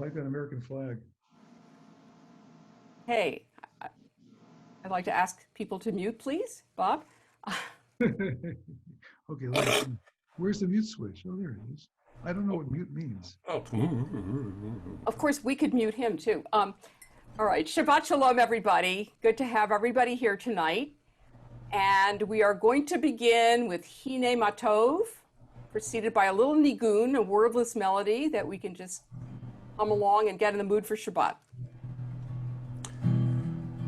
like that American flag. Hey, I'd like to ask people to mute, please. Bob? Okay, let me see. Where's the mute switch? Oh, there it is. I don't know what mute means. Oh. Of course, we could mute him too. All right, Shabbat Shalom, everybody. Good to have everybody here tonight. And we are going to begin with Hine Matov, preceded by a little nigun, a wordless melody that we can just hum along and get in the mood for Shabbat.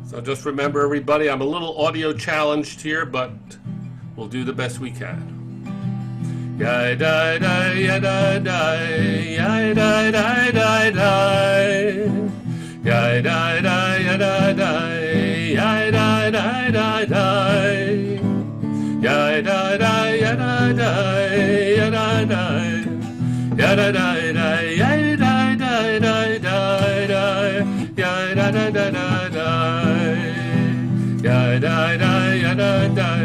So just remember, everybody, I'm a little audio challenged here, but we'll do the best we can. Ya da da ya da da ya da da da da ya da da ya da da ya da da da da ya da da ya da da ya da da ya da da da ya da da da da ya da da da da ya da da ya da da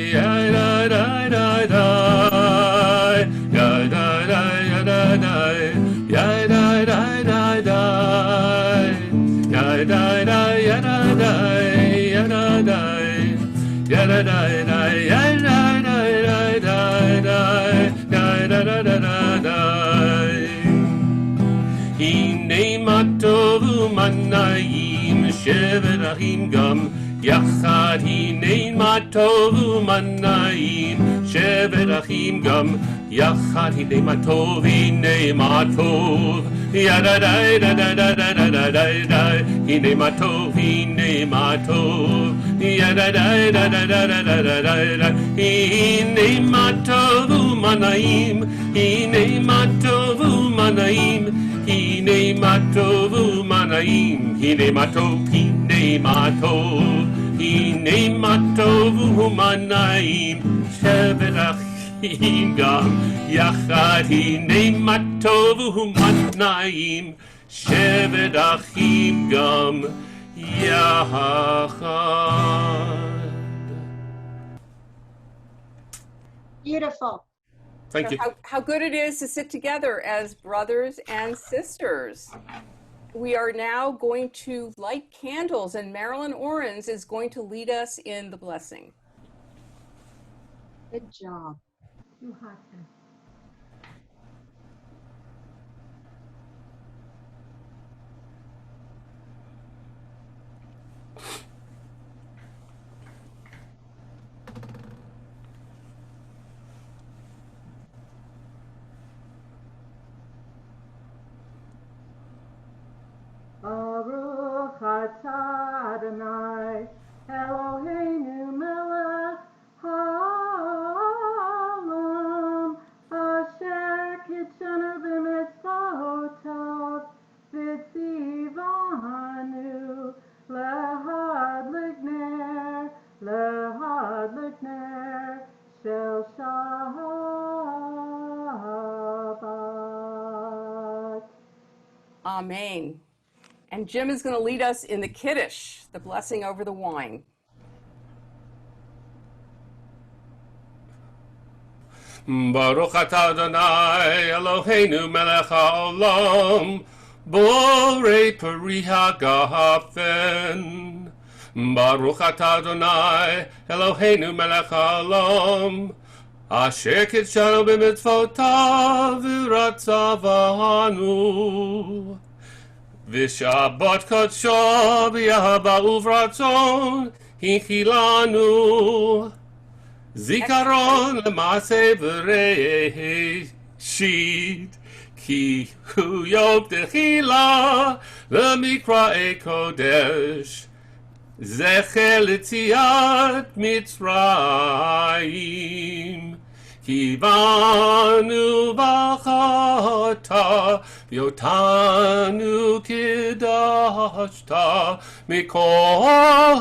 ya da da da da ya da da ya da da ya da da da da ya da da ya da da ya da da ya da da da ya da da da da da da הנה מה טוב ומה נעים שבת אחים גם יחד הנה מה טוב ומה נעים שבת אחים גם יחד הנה מה טוב הנה מה טוב יא דה דה דה דה דה דה דה דה דה הנה מה טוב הנה מה טוב יא דה דה דה דה דה דה דה דה דה הנה מה טוב ומה נעים הנה מה טוב ומה נעים הנה מה טוב ומה נעים הנה מה טוב הנה מה טוב הנה מה טוב ומה נעים שבת אחים גם יחד הנה מה טוב ומה נעים שבת אחים גם יחד. Beautiful. Thank you. How good it is to sit together as brothers and sisters. We are now going to light candles, and Marilyn Orens is going to lead us in the blessing. Good job. You have to. Baruch atah Adonai Eloheinu melech haolam asher kitshanu b'mitzvotav v'tzivanu lehad l'gner shel Shabbat. Amen. And Jim is going to lead us in the Kiddush, the blessing over the wine. Baruch atah Adonai Eloheinu melech haolam borei peri hagafen. Baruch atah Adonai Eloheinu melech haolam asher kitshanu b'mitzvotav v'ratzavanu. V'shabbat kodsho b'yahava uvratzon hinchilanu zikaron l'maaseh v'reishit ki hu yom techila l'mikra'ei kodesh zecher l'tziat Mitzrayim Kivanu b'chata v'yotanu kidashta mikol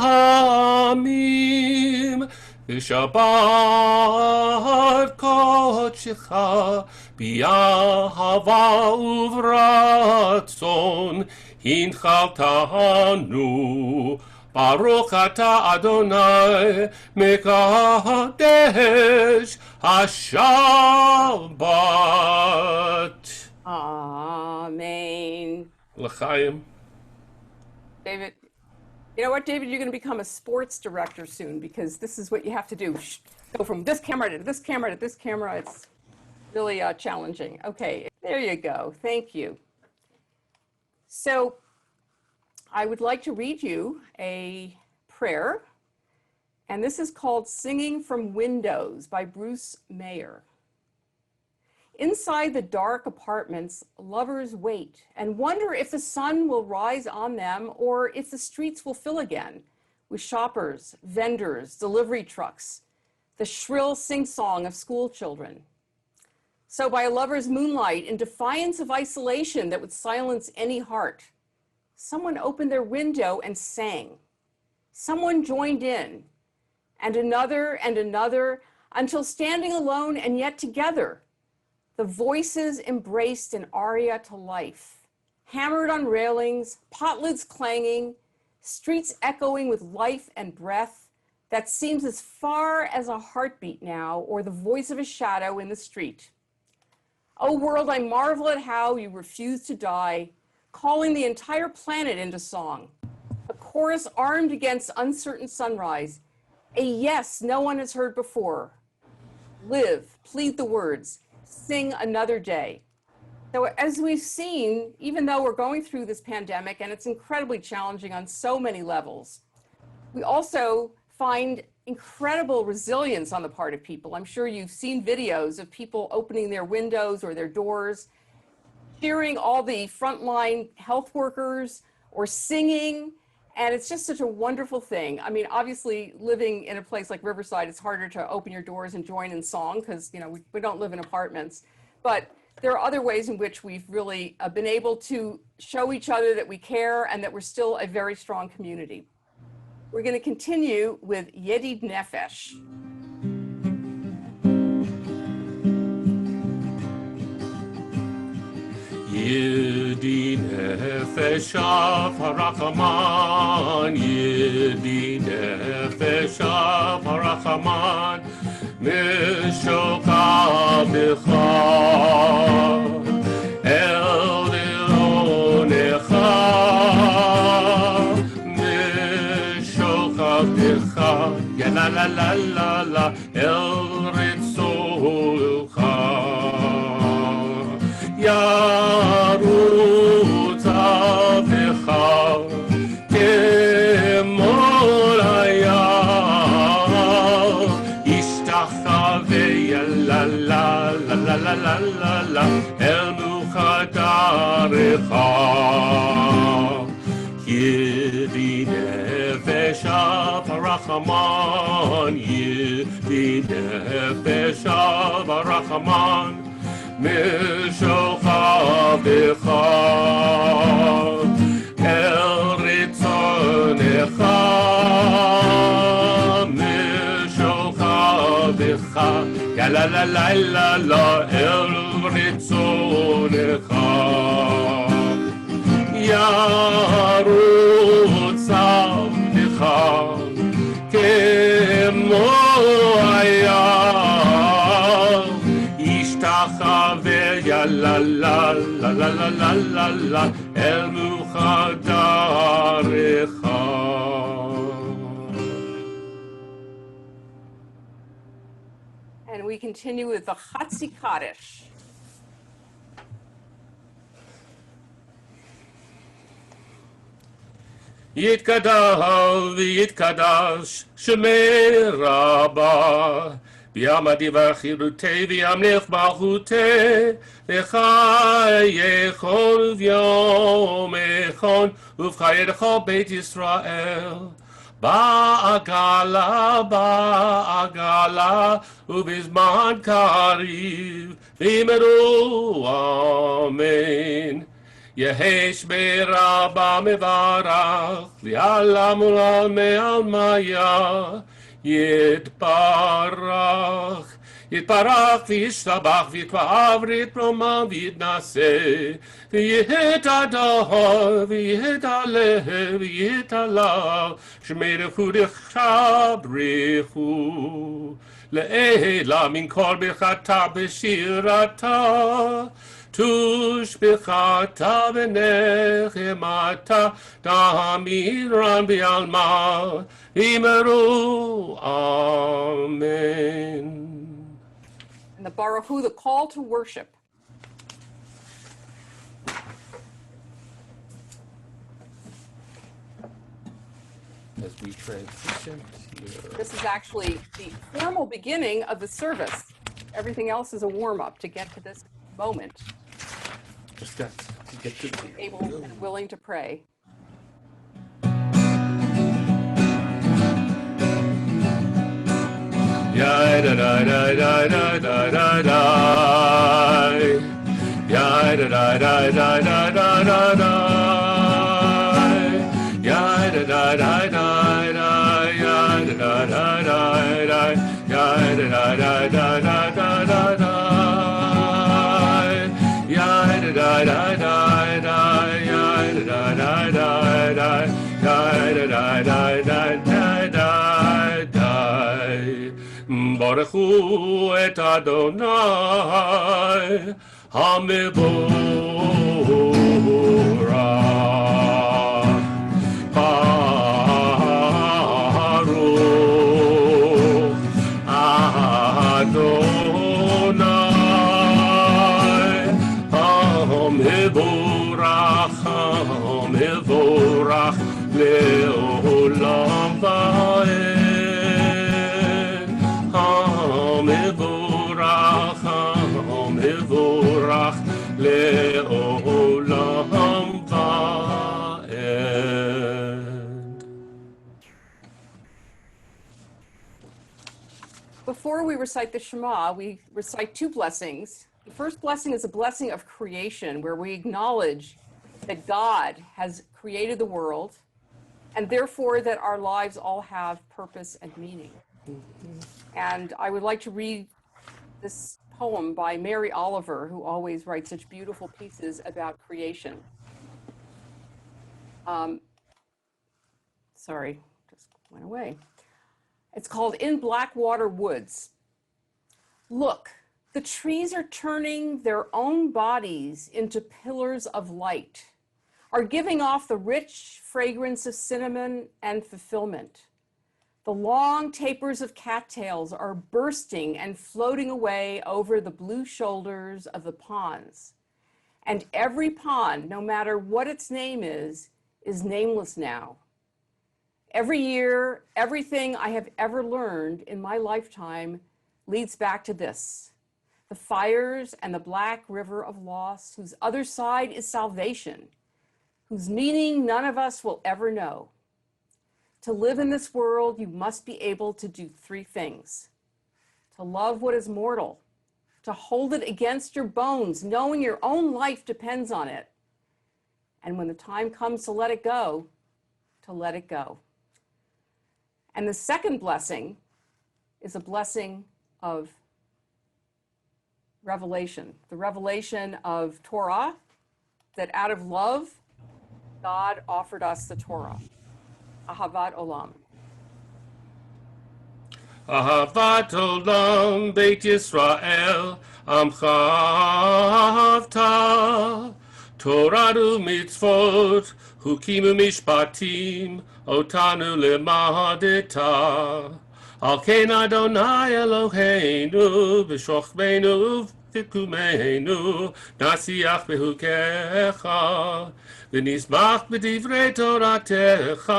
ha'amim v'shabbat kodshecha b'yahava uvratzon hinchaltanu Baruch atah Adonai mekadesh HaShabbat. Amen. L'chaim. David, you know what, David? You're going to become a sports director soon because this is what you have to do. Go from this camera to this camera to this camera. It's really challenging. Okay, there you go. Thank you. So I would like to read you a prayer, and this is called Singing from Windows by Bruce Mayer. Inside the dark apartments, lovers wait and wonder if the sun will rise on them or if the streets will fill again with shoppers, vendors, delivery trucks, the shrill sing-song of school children. So by a lover's moonlight, in defiance of isolation that would silence any heart, someone opened their window and sang. Someone joined in, and another, until standing alone and yet together, the voices embraced an aria to life, hammered on railings, pot lids clanging, streets echoing with life and breath that seems as far as a heartbeat now, or the voice of a shadow in the street. O world, I marvel at how you refuse to die, calling the entire planet into song. A chorus armed against uncertain sunrise, a yes no one has heard before. Live, plead the words, sing another day. So as we've seen, even though we're going through this pandemic and it's incredibly challenging on so many levels, we also find incredible resilience on the part of people. I'm sure you've seen videos of people opening their windows or their doors, cheering all the frontline health workers or singing. And it's just such a wonderful thing. I mean, obviously living in a place like Riverside, it's harder to open your doors and join in song because, you know, we don't live in apartments. But there are other ways in which we've really been able to show each other that we care and that we're still a very strong community. We're going to continue with Yedid Nefesh. Yedi nefeshav harachaman, Yedi nefeshav harachaman, Mishoka bicha, El dironecha, Mishoka bicha, Ya la la la la la, El ritzolcha. ירוץ אביך כמול היער, ישתחווה לה לה לה לה לה לה לה לה אל מוחדרך. ידי נפש הרחמן, ידי נפש הרחמן, משוכבך אל רצונך, משוכבך יא לה לה לה לה לה אל רצונך. ירוץ עבדך כמו היער, ישתחווה יא לה לה לה לה לה לה לה לה אל מוחדרך. And we continue with the Chatzi Kaddish. יתקדש ויתקדש שמי רבה, בימדי וחירותי וימלך מלכותי, לחיי כל ויום אחד ובחיי לכל בית ישראל. בעגלה בעגלה ובזמן קריב ואמרו אמן. יהש ברבה מברך ויעלם עולם מעל מיה, יתברך יתברך וישתבח ויתפאר ויתרומם ויתנשא ויתהדר ויתהלל ויתהלל, שמי רחודך ברכו לעילה מן כל ברכתה בשירתה. תושבחתה ונחמתה תמירן בעלמא אמרו אמן. And the Baruchu, the call to worship. As we transition here. This is actually the formal beginning of the service. Everything else is a warm-up to get to this moment. Just got to get to Able and willing to pray. Ya da da da da da da da da. Ya da da da da da da da da. Ya da da da da da. Ya da da da da da. Ya da da da da da da da da. Ya da da da da da. Ya da da da da da. Ya da da da da da da. Baruchu et Adonai HaMevorach Baruch Adonai HaMevorach HaMevorach Le'olam va'ed מבורך לעולם ועד. Before we recite the Shema, we recite two blessings. The first blessing is a blessing of creation, where we acknowledge that God has created the world, and therefore that our lives all have purpose and meaning. And I would like to read this poem by Mary Oliver, who always writes such beautiful pieces about creation. Sorry, just went away. It's called In Blackwater Woods. Look, the trees are turning their own bodies into pillars of light, are giving off the rich fragrance of cinnamon and fulfillment. The long tapers of cattails are bursting and floating away over the blue shoulders of the ponds. And every pond, no matter what its name is nameless now. Every year, everything I have ever learned in my lifetime leads back to this: the fires and the black river of loss, whose other side is salvation, whose meaning none of us will ever know. To live in this world, you must be able to do three things: to love what is mortal, to hold it against your bones, knowing your own life depends on it, and when the time comes to let it go, to let it go. And the second blessing is a blessing of revelation, the revelation of Torah, that out of love, God offered us the Torah. Ahavat Olam. אהבת עולם בית ישראל עמך אהבת תורה ומצוות חוקים ומשפטים אותנו למדת על כן אדוני אלוהינו בשוכבנו ובקומנו נשיח בחוקיך ונשבח בדברי תורתך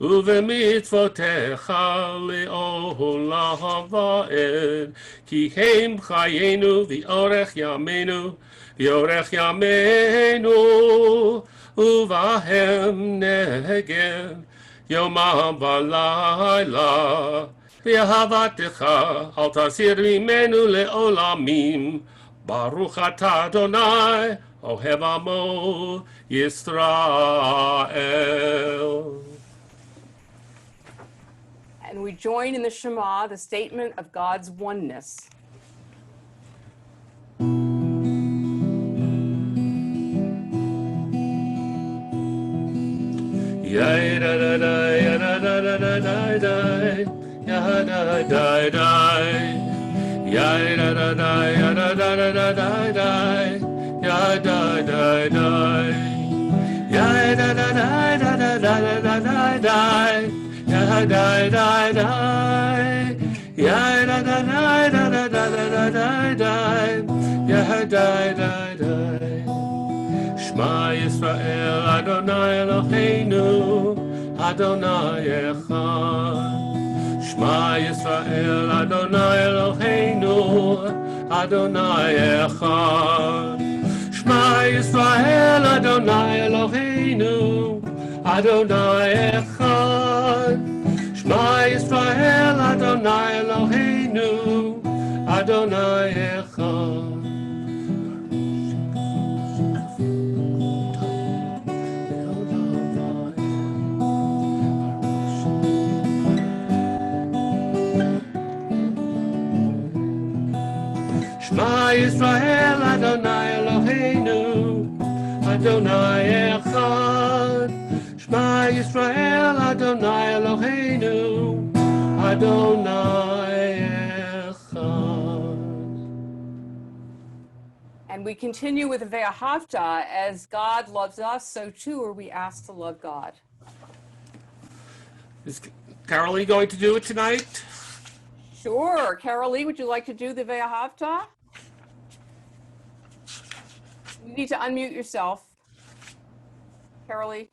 ובמצוותיך לעולם ועד כי הם חיינו ואורך ימינו ואורך ימינו ובהם נגן יומם ולילה ואהבתך אל תסיר ממנו לעולמים ברוך אתה אדוני אוהב עמו Yisrael. And we join in the Shema, the statement of God's oneness. Ya da da da ya da da da da da da ya da da da ya da da da ya da da da da da da ya ya da da da, ya da da da da da da da da da, ya da da da, ya da da da da da da da da, ya da da da. Shema Yisrael Adonai Eloheinu Adonai Echad. Shema Yisrael Adonai Eloheinu Adonai Echad. Shema Yisrael Adonai Eloheinu Adonai Echad. Shema Yisrael Adonai Eloheinu Adonai Echad. Shema Yisrael Adonai Eloheinu Adonai Echad. Shema Yisrael Adonai Eloheinu Adonai Echad. And we continue with Ve'ahavta. As God loves us, so too are we asked to love God. Is Carolee going to do it tonight? Sure. Carolee, would you like to do the Ve'ahavta? You need to unmute yourself. Carolee?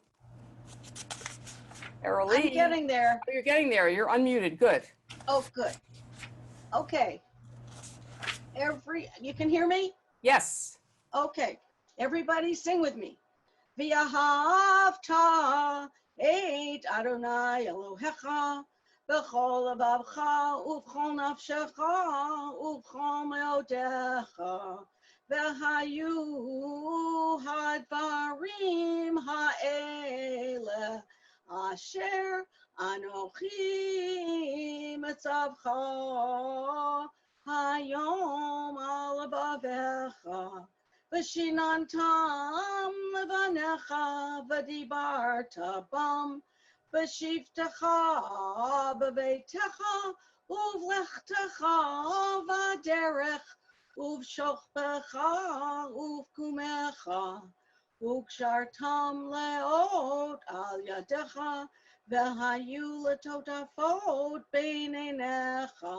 Carolee? I'm getting there. Oh, you're getting there. You're unmuted. Good. Oh, good. Okay. You can hear me? Yes. Okay. Everybody sing with me. V'ahavta et Adonai Elohecha b'chol levavcha u'b'chol nafshecha u'b'chol meodecha v'hayu hadvarim ha'ele asher anochi metzavcha hayom al bavecha v'shinantam levanecha v'dibarta bam v'shivtecha b'veitecha uvlechtecha v'derech uv'shochpecha uv'kumecha uv'kshartam leot al yadecha v'hayu letotafot beinenecha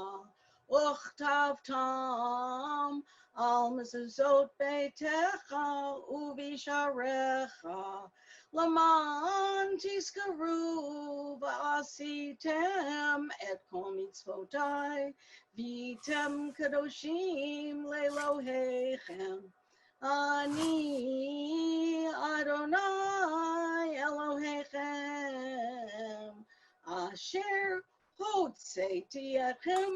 uchtavtam al mezuzot beitecha uvisharecha laman tiskaru v'asitem et kol mitzvotai v'tem kadoshim lelohechem ani Adonai Elohechem asher hotzeti etchem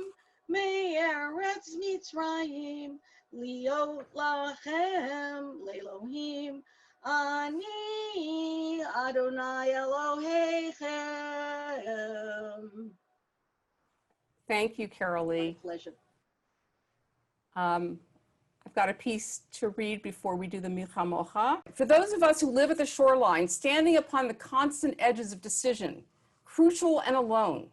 me'eretz Mitzrayim liot lachem le'Elohim ani Adonai Elohechem. Thank you, Carolee. Pleasure. I've got a piece to read before we do the Milchamocha. For those of us who live at the shoreline, standing upon the constant edges of decision, crucial and alone.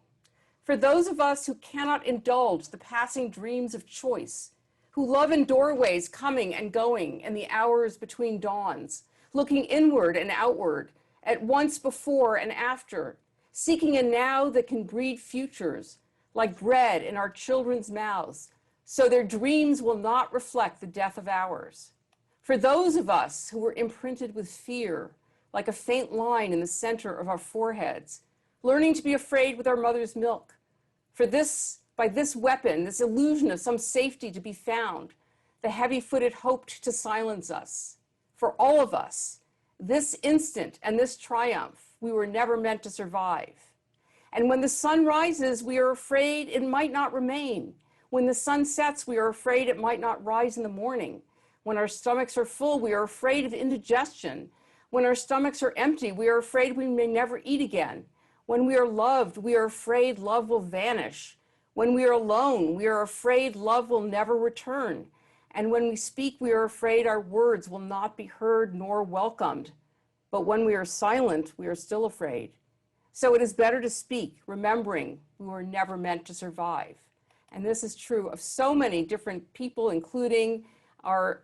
For those of us who cannot indulge the passing dreams of choice, who love in doorways coming and going and the hours between dawns, looking inward and outward, at once before and after, seeking a now that can breed futures, like bread in our children's mouths, so their dreams will not reflect the death of ours. For those of us who were imprinted with fear, like a faint line in the center of our foreheads, learning to be afraid with our mother's milk. For this, by this weapon, this illusion of some safety to be found, the heavy-footed hoped to silence us. For all of us, this instant and this triumph, we were never meant to survive. And when the sun rises, we are afraid it might not remain. When the sun sets, we are afraid it might not rise in the morning. When our stomachs are full, we are afraid of indigestion. When our stomachs are empty, we are afraid we may never eat again. When we are loved, we are afraid love will vanish. When we are alone, we are afraid love will never return. And when we speak, we are afraid our words will not be heard nor welcomed. But when we are silent, we are still afraid. So it is better to speak, remembering we were never meant to survive. And this is true of so many different people, including our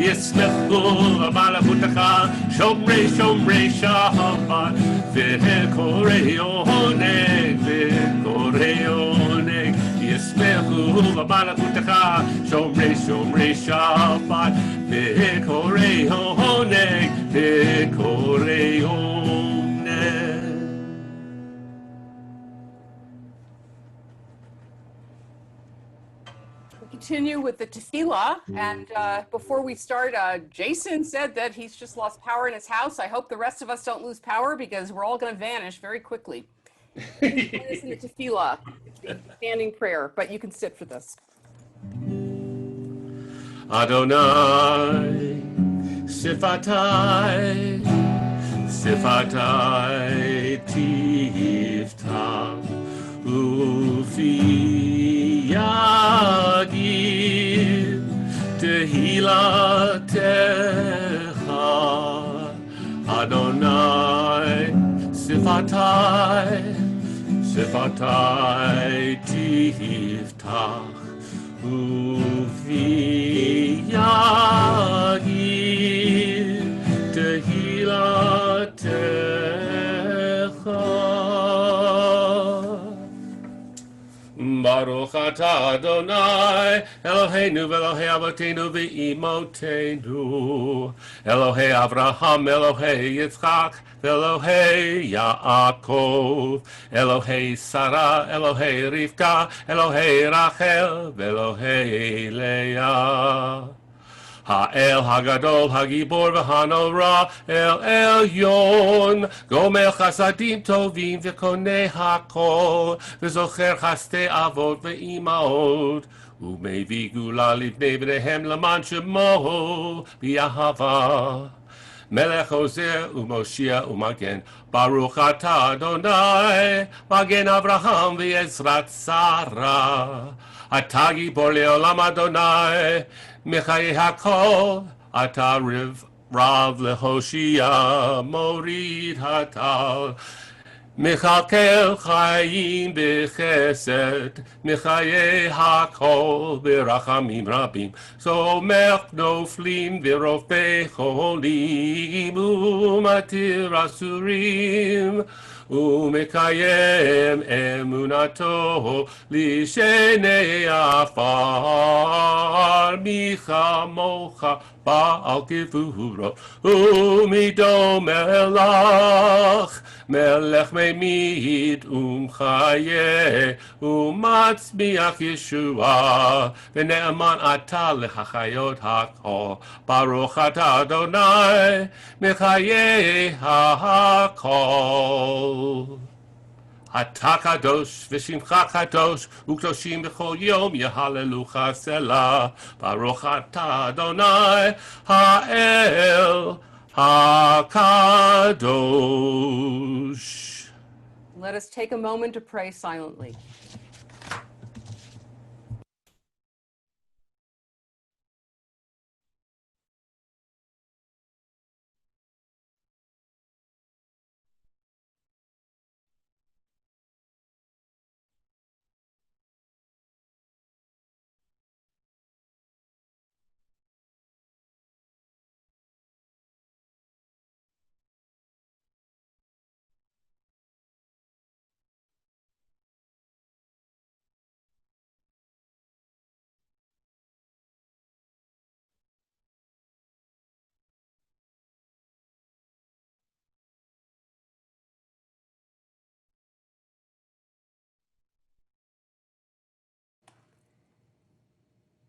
ישמחו במלכותך שומרי שומרי שבת וקורא עונג וקורא עונג ישמחו במלכותך שומרי שומרי שבת וקורא עונג וקורא עונג. Continue with the tefillah, and before we start, Jason said that he's just lost power in his house. I hope the rest of us don't lose power because we're all going to vanish very quickly. This is the tefillah, the standing prayer, but you can sit for this. Adonai, Sifatai, Sifatai Tiftach, Ufi Yagid, Tehilatecha, Adonai, Sifatai, Sifatai Tiftach, Ufi Yagid, Tehilatecha. Baruch atah Adonai, Eloheinu v'Elohei Avotenu v'Imotenu, Elohei Avraham, Elohei Yitzchak, v'Elohei Yaakov, Elohei Sarah, Elohei Rivka, Elohei Rachel, v'Elohei Leah. Ha'el Hagadol Hagibor v'Hanora El Elyon Gomer Chasadim Tovim v'Konei Hakol v'Zocher Chaste Avot v'Imaot U'Mevi Gula Livnei B'nehem L'man Shemo B'Yahava Melech Ozer u'Moshia u'Magen Baruch atah Adonai Magen Avraham v'Yezrat Sarah Atah Gibor Le'olam Adonai Michaye Hakol, Ata Rav Lehoshia, Morid Hatal, Michalkel Chaim Bechesed, Michaye Hakol, Berachamim Rabim, Somech Noflim, Virofei Cholim, Umatir Asurim, Umekayem emunato lishenei afar micha mocha ba'al gevuro umido melach melech meimid umchaye umatzmiach Yeshua v'ne'eman ata lechachayot hakol baruch atah Adonai mechaye hakol. אתה קדוש ושמך קדוש וקדושים בכל יום יהללוך סלה ברוך אתה אדוני האל הקדוש. Let us take a moment to pray silently.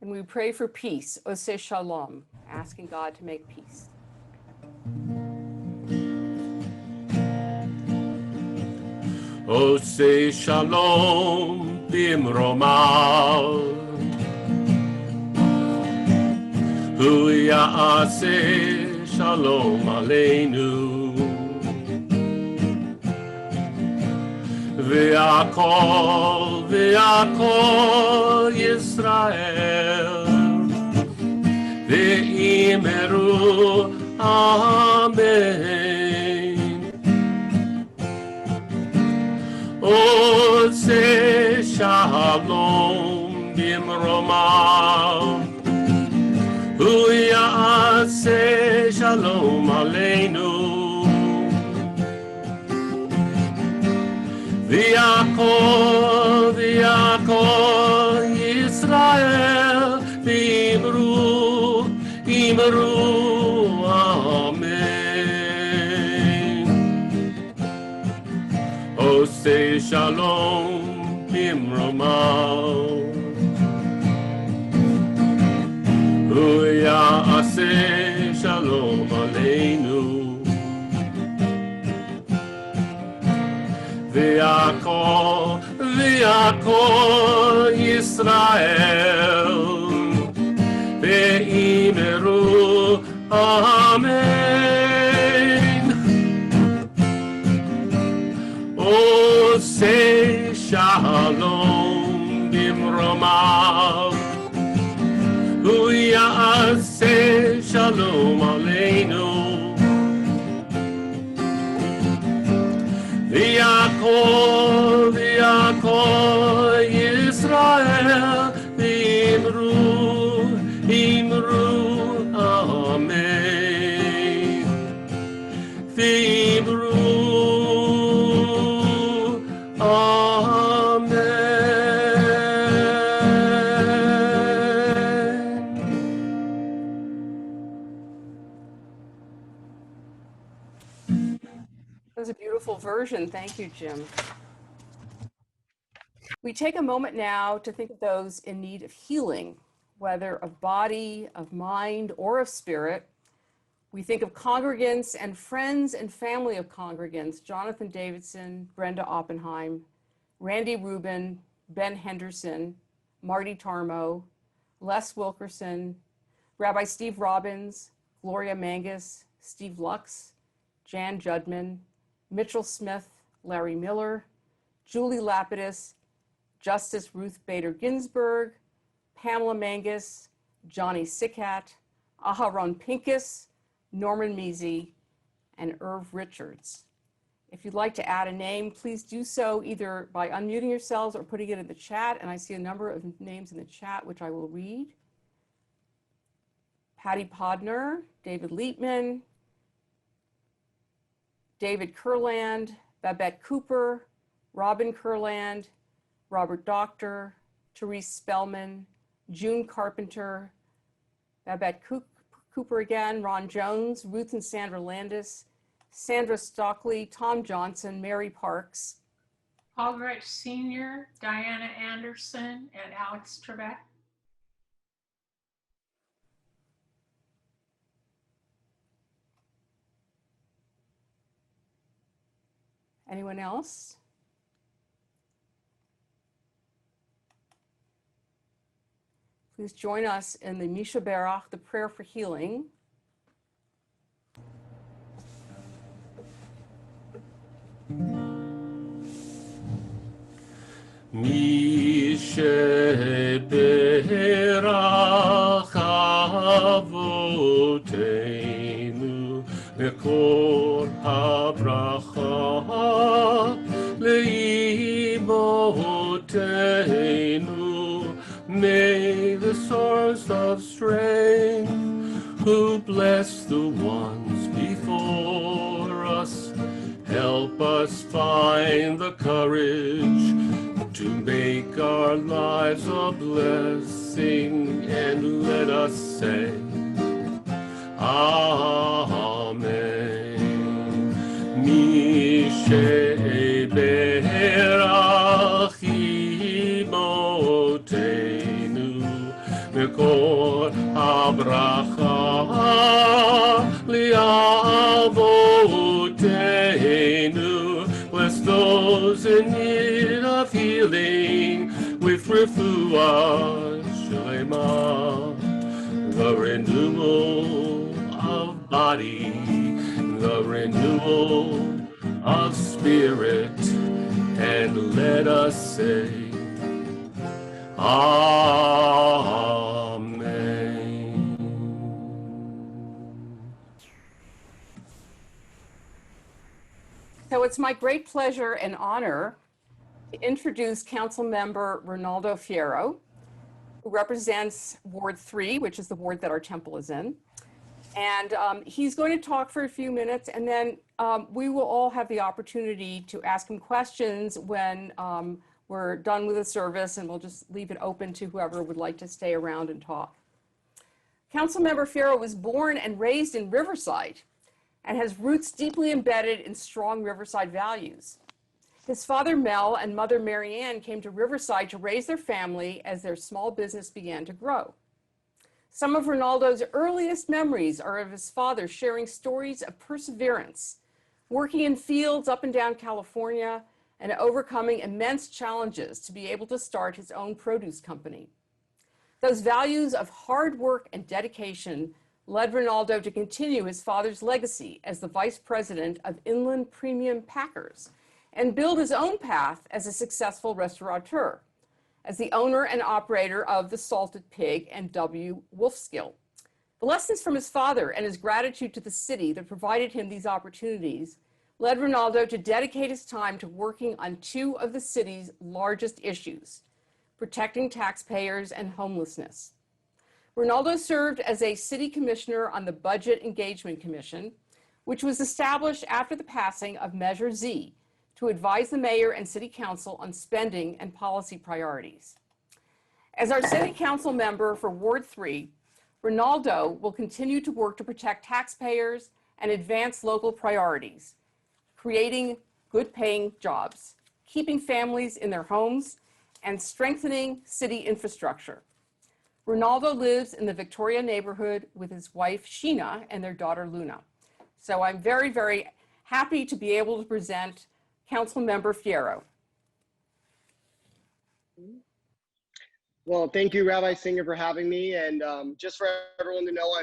And we pray for peace, Oseh Shalom, asking God to make peace. Oseh Shalom bimromal Hu ya'aseh Shalom aleinu V'yakol Yisrael V'imeru Amen. Oseh Shalom bimromal Hu ya'aseh Aseh Shalom Aleinu V'yakol Yisrael Imru Amen Oseh Shalom Bimromav Ya'aseh Shalom Aleinu V'yakol Yisrael Ve'imru Amen Oseh Shalom Bimromav Ya'aseh Shalom Aleinu V'yakol Yisrael Imru Amen V'imru Amen. That was a beautiful version. Thank you, Jim. We take a moment now to think of those in need of healing, whether of body, of mind, or of spirit. We think of congregants and friends and family of congregants, Jonathan Davidson, Brenda Oppenheim, Randy Rubin, Ben Henderson, Marty Tarmo, Les Wilkerson, Rabbi Steve Robbins, Gloria Mangus, Steve Lux, Jan Judman, Mitchell Smith, Larry Miller, Julie Lapidus, Justice Ruth Bader Ginsburg, Pamela Mangus, Johnny Sikat, Aharon Pincus, Norman Measy, and Irv Richards. If you'd like to add a name, please do so either by unmuting yourselves or putting it in the chat. And I see a number of names in the chat, which I will read. Patty Podner, David Liepman, David Kurland, Babette Cooper, Robin Kurland, Robert Doctor, Therese Spellman, June Carpenter, Babette Cooper again, Ron Jones, Ruth and Sandra Landis, Sandra Stockley, Tom Johnson, Mary Parks, Albrecht Sr., Diana Anderson, and Alex Trebek. Anyone else? Please join us in the Misha Berach, the prayer for healing. Misha Berach Avotenu Mekor HaBracha Leimotenu. May the source of strength, who bless the ones before us, help us find the courage to make our lives a blessing, and let us say, Amen. Mishe Berach Imotenu Mekor HaBracha Li'avotenu. Bless those in need of healing with refuah shlema, the renewal of body, the renewal of spirit, and let us say, Amen. So it's my great pleasure and honor to introduce Council Member Ronaldo Fierro, who represents Ward 3, which is the ward that our temple is in. And he's going to talk for a few minutes, and then we will all have the opportunity to ask him questions when we're done with the service, and we'll just leave it open to whoever would like to stay around and talk. Councilmember Fierro was born and raised in Riverside and has roots deeply embedded in strong Riverside values. His father, Mel, and mother, Mary Ann, came to Riverside to raise their family as their small business began to grow. Some of Ronaldo's earliest memories are of his father sharing stories of perseverance, working in fields up and down California, and overcoming immense challenges to be able to start his own produce company. Those values of hard work and dedication led Ronaldo to continue his father's legacy as the vice president of Inland Premium Packers and build his own path as a successful restaurateur, as the owner and operator of the Salted Pig and W. Wolfskill. The lessons from his father and his gratitude to the city that provided him these opportunities led Ronaldo to dedicate his time to working on two of the city's largest issues, protecting taxpayers and homelessness. Ronaldo served as a city commissioner on the Budget Engagement Commission, which was established after the passing of Measure Z, to advise the mayor and city council on spending and policy priorities. As our city council member for Ward 3, Ronaldo will continue to work to protect taxpayers and advance local priorities, creating good paying jobs, keeping families in their homes, and strengthening city infrastructure. Ronaldo lives in the Victoria neighborhood with his wife, Sheena, and their daughter, Luna. So I'm very, very happy to be able to present Councilmember Fierro. Well, thank you, Rabbi Singer, for having me. And just for everyone to know,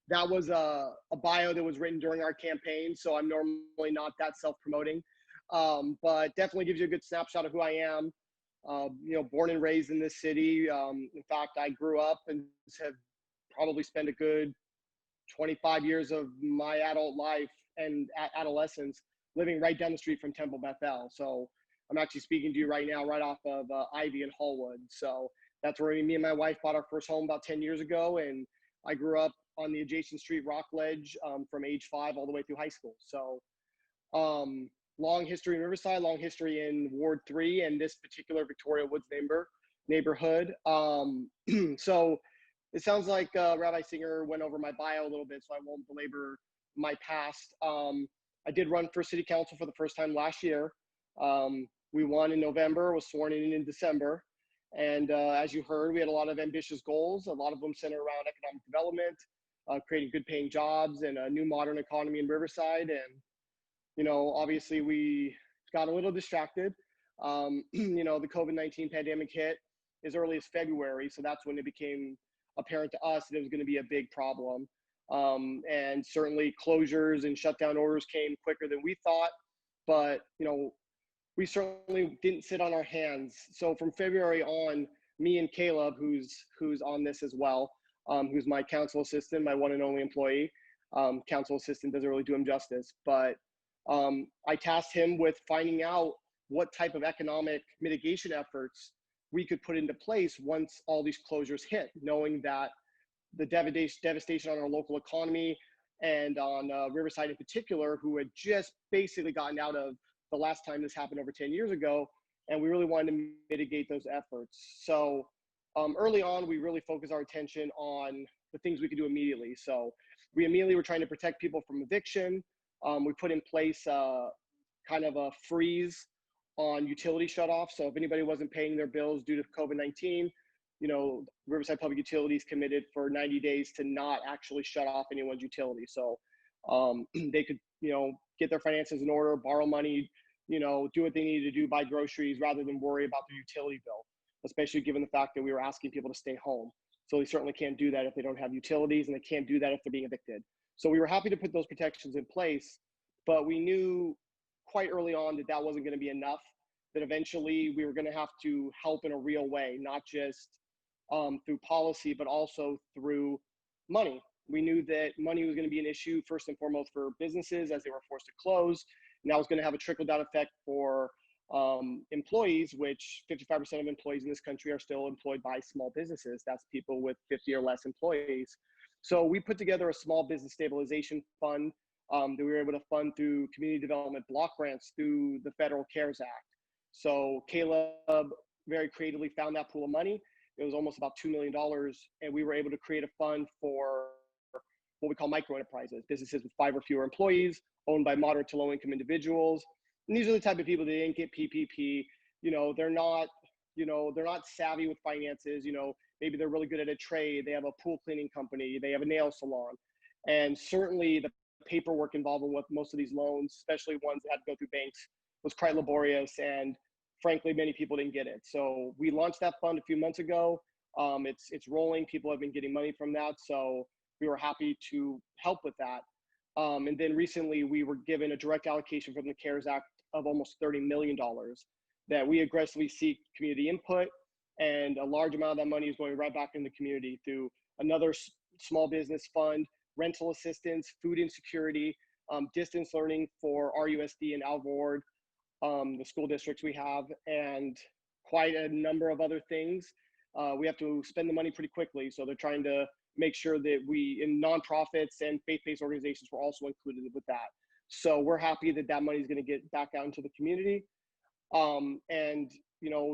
that was a bio that was written during our campaign, so I'm normally not that self-promoting, but definitely gives you a good snapshot of who I am. Born and raised in this city. In fact, I grew up and have probably spent a good 25 years of my adult life and adolescence living right down the street from Temple Bethel. So I'm actually speaking to you right now, right off of Ivy and Hallwood. So that's where me and my wife bought our first home about 10 years ago. And I grew up on the adjacent street, Rockledge, from age 5 all the way through high school. So long history in Riverside, long history in Ward 3 and this particular Victoria Woods neighborhood. So it sounds like Rabbi Singer went over my bio a little bit, so I won't belabor my past. I did run for city council for the first time last year. We won in November, was sworn in December. And as you heard, we had a lot of ambitious goals, a lot of them centered around economic development, creating good paying jobs and a new modern economy in Riverside. And, obviously we got a little distracted. The COVID-19 pandemic hit as early as February. So that's when it became apparent to us that it was going to be a big problem. And certainly closures and shutdown orders came quicker than we thought, but we certainly didn't sit on our hands. So from February on, me and Caleb, who's on this as well, who's my council assistant, my one and only employee, council assistant doesn't really do him justice, but I tasked him with finding out what type of economic mitigation efforts we could put into place once all these closures hit, knowing that the devastation on our local economy and on Riverside in particular, who had just basically gotten out of the last time this happened over 10 years ago, and we really wanted to mitigate those efforts. So early on, we really focused our attention on the things we could do immediately. So we immediately were trying to protect people from eviction. We put in place kind of a freeze on utility shutoff. So if anybody wasn't paying their bills due to COVID-19, Riverside Public Utilities committed for 90 days to not actually shut off anyone's utility. So they could, get their finances in order, borrow money, do what they needed to do, buy groceries rather than worry about their utility bill, especially given the fact that we were asking people to stay home. So they certainly can't do that if they don't have utilities, and they can't do that if they're being evicted. So we were happy to put those protections in place, but we knew quite early on that wasn't going to be enough, that eventually we were going to have to help in a real way, not just through policy, but also through money. We knew that money was going to be an issue first and foremost for businesses as they were forced to close, and that was going to have a trickle-down effect for employees, which 55% of employees in this country are still employed by small businesses. That's people with 50 or less employees. So we put together a small business stabilization fund that we were able to fund through community development block grants through the Federal CARES Act. So Caleb very creatively found that pool of money. It was almost about $2 million, and we were able to create a fund for what we call micro enterprises, businesses with 5 or fewer employees, owned by moderate to low income individuals. And these are the type of people that didn't get PPP. They're not savvy with finances. Maybe they're really good at a trade. They have a pool cleaning company. They have a nail salon. And certainly the paperwork involved with most of these loans, especially ones that had to go through banks, was quite laborious. And frankly, many people didn't get it. So we launched that fund a few months ago. It's rolling. People have been getting money from that. So we were happy to help with that. And then recently we were given a direct allocation from the CARES Act of almost $30 million that we aggressively seek community input. And a large amount of that money is going right back in the community through another small business fund, rental assistance, food insecurity, distance learning for RUSD and Alvord, the school districts we have, and quite a number of other things. We have to spend the money pretty quickly. So they're trying to make sure that we, in nonprofits and faith-based organizations, were also included with that. So we're happy that that money is going to get back out into the community. And,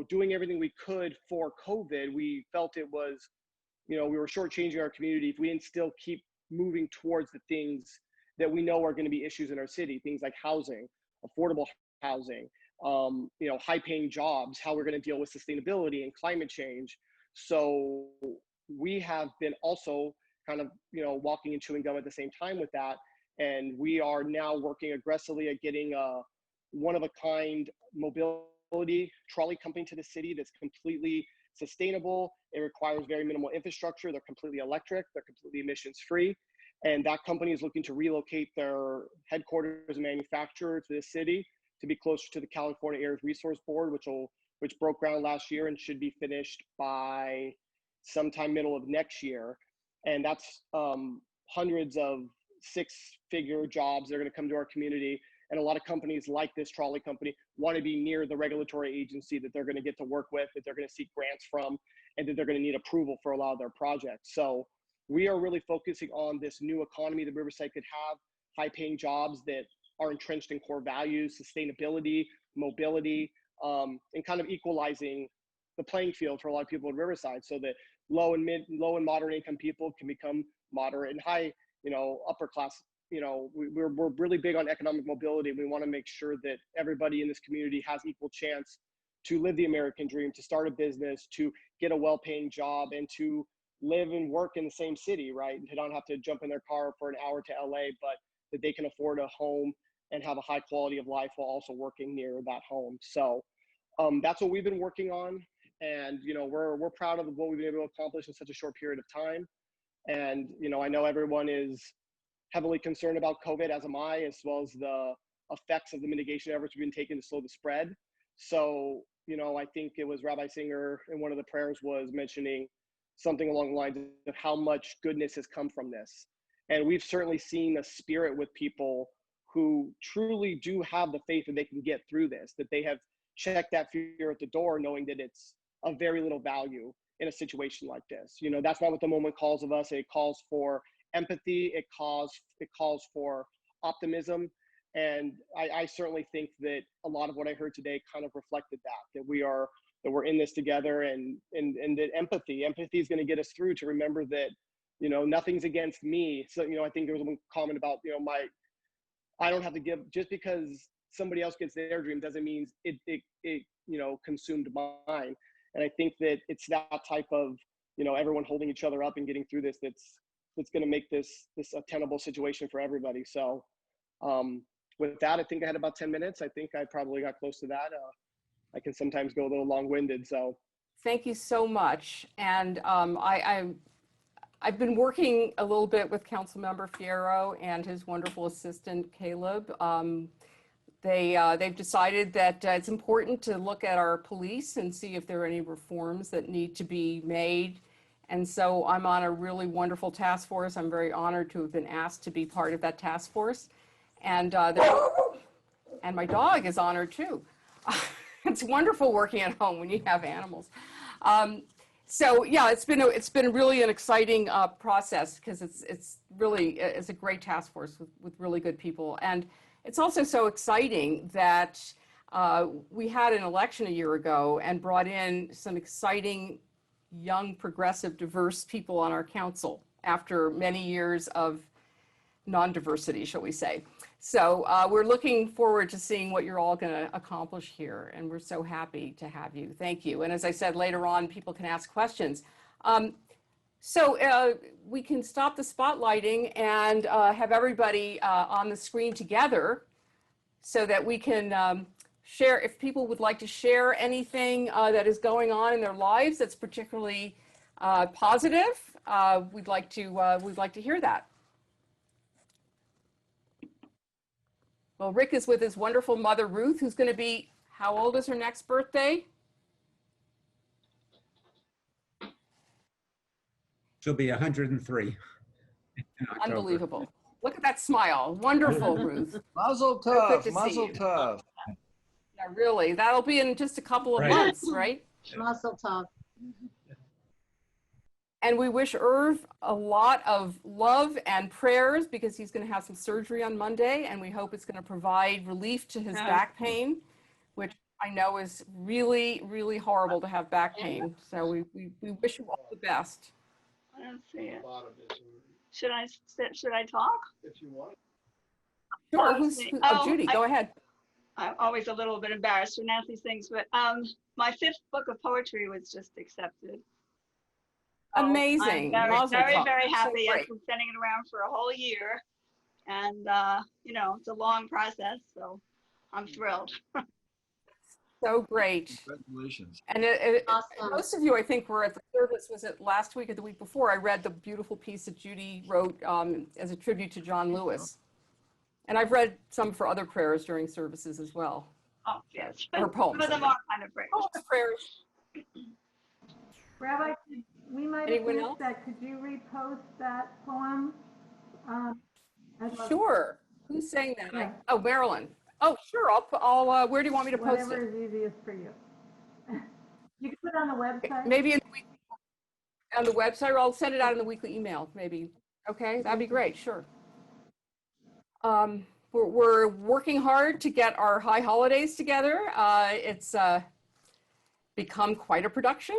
doing everything we could for COVID, we felt it was, we were shortchanging our community if we didn't still keep moving towards the things that we know are going to be issues in our city, things like housing, affordable housing, high-paying jobs, how we're going to deal with sustainability and climate change. So we have been also kind of, walking and chewing gum at the same time with that. And we are now working aggressively at getting a one-of-a-kind mobility trolley company to the city that's completely sustainable. It requires very minimal infrastructure. They're completely electric. They're completely emissions-free. And that company is looking to relocate their headquarters and manufacturer to the city to be closer to the California Air Resource Board, which broke ground last year and should be finished by sometime middle of next year. And that's hundreds of 6-figure jobs that are going to come to our community. And a lot of companies like this trolley company want to be near the regulatory agency that they're going to get to work with, that they're going to seek grants from, and that they're going to need approval for a lot of their projects. So we are really focusing on this new economy that Riverside could have, high-paying jobs that are entrenched in core values, sustainability, mobility, and kind of equalizing the playing field for a lot of people in Riverside, so that low and moderate income people can become moderate and high, upper class. We're really big on economic mobility. We want to make sure that everybody in this community has equal chance to live the American dream, to start a business, to get a well-paying job, and to live and work in the same city, right? And to not have to jump in their car for an hour to LA, but that they can afford a home and have a high quality of life while also working near that home. So that's what we've been working on. And, we're proud of what we've been able to accomplish in such a short period of time. And, I know everyone is heavily concerned about COVID, as am I, as well as the effects of the mitigation efforts we've been taking to slow the spread. So, I think it was Rabbi Singer in one of the prayers was mentioning something along the lines of how much goodness has come from this. And we've certainly seen a spirit with people who truly do have the faith that they can get through this, that they have checked that fear at the door, knowing that it's of very little value in a situation like this. That's not what the moment calls of us. It calls for empathy. It calls for optimism. And I certainly think that a lot of what I heard today kind of reflected that we're in this together, and that empathy is going to get us through, to remember that, nothing's against me. So, I think there was one comment about, I don't have to give, just because somebody else gets their dream doesn't mean it consumed mine. And I think that it's that type of, everyone holding each other up and getting through this, that's going to make this a tenable situation for everybody. So with that, I think I had about 10 minutes. I think I probably got close to that. I can sometimes go a little long-winded, so. Thank you so much. And I've been working a little bit with Councilmember Fierro and his wonderful assistant, Caleb. They've decided that it's important to look at our police and see if there are any reforms that need to be made. And so I'm on a really wonderful task force. I'm very honored to have been asked to be part of that task force. And my dog is honored too. It's wonderful working at home when you have animals. So yeah, it's been really an exciting process because it's really it's a great task force with really good people, and it's also so exciting that we had an election a year ago and brought in some exciting, young, progressive, diverse people on our council after many years of non-diversity, shall we say. So we're looking forward to seeing what you're all going to accomplish here, and we're so happy to have you. Thank you. And as I said, later on, people can ask questions. So we can stop the spotlighting and have everybody on the screen together so that we can share, if people would like to share anything that is going on in their lives that's particularly positive, we'd like to hear that. Well, Rick is with his wonderful mother, Ruth, who's going to be, how old is her next birthday? She'll be 103. in October. Unbelievable. Look at that smile. Wonderful, Ruth. Mazel So good tov, to see mazel you. tov. Yeah, really. That'll be in just a couple of Right. months, right? Mazel tov. And we wish Irv a lot of love and prayers because he's going to have some surgery on Monday, and we hope it's going to provide relief to his back pain, which I know is really, really horrible to have back pain. So we wish you all the best. I don't see it. Should I talk? Sure. Oh, Judy, go ahead. I'm always a little bit embarrassed to announce these things, but my 5th book of poetry was just accepted. So Amazing. I'm very, Mazel very, tov. very So happy. I've great. been sending it around for a whole year, and you know, it's a long process, so I'm thrilled. So great. Congratulations. And Awesome. most of you, I think, were at the service, was it last week or the week before? I read the beautiful piece that Judy wrote as a tribute to John Lewis. And I've read some for other prayers during services as well. Oh, yes. Her poems. Some of them are kind of great. Oh, the prayers. Rabbi, we might have Anyone missed else? that. Could you repost that poem? I'd love- Sure. Who's saying that? Yeah. Oh, Marilyn. Oh, sure. I'll where do you want me to post Whatever it? is easiest for you. You can put it on the website. Maybe on the website, or I'll send it out in the weekly email, maybe. Okay, that'd be great, sure. We're working hard to get our high holidays together. It's become quite a production.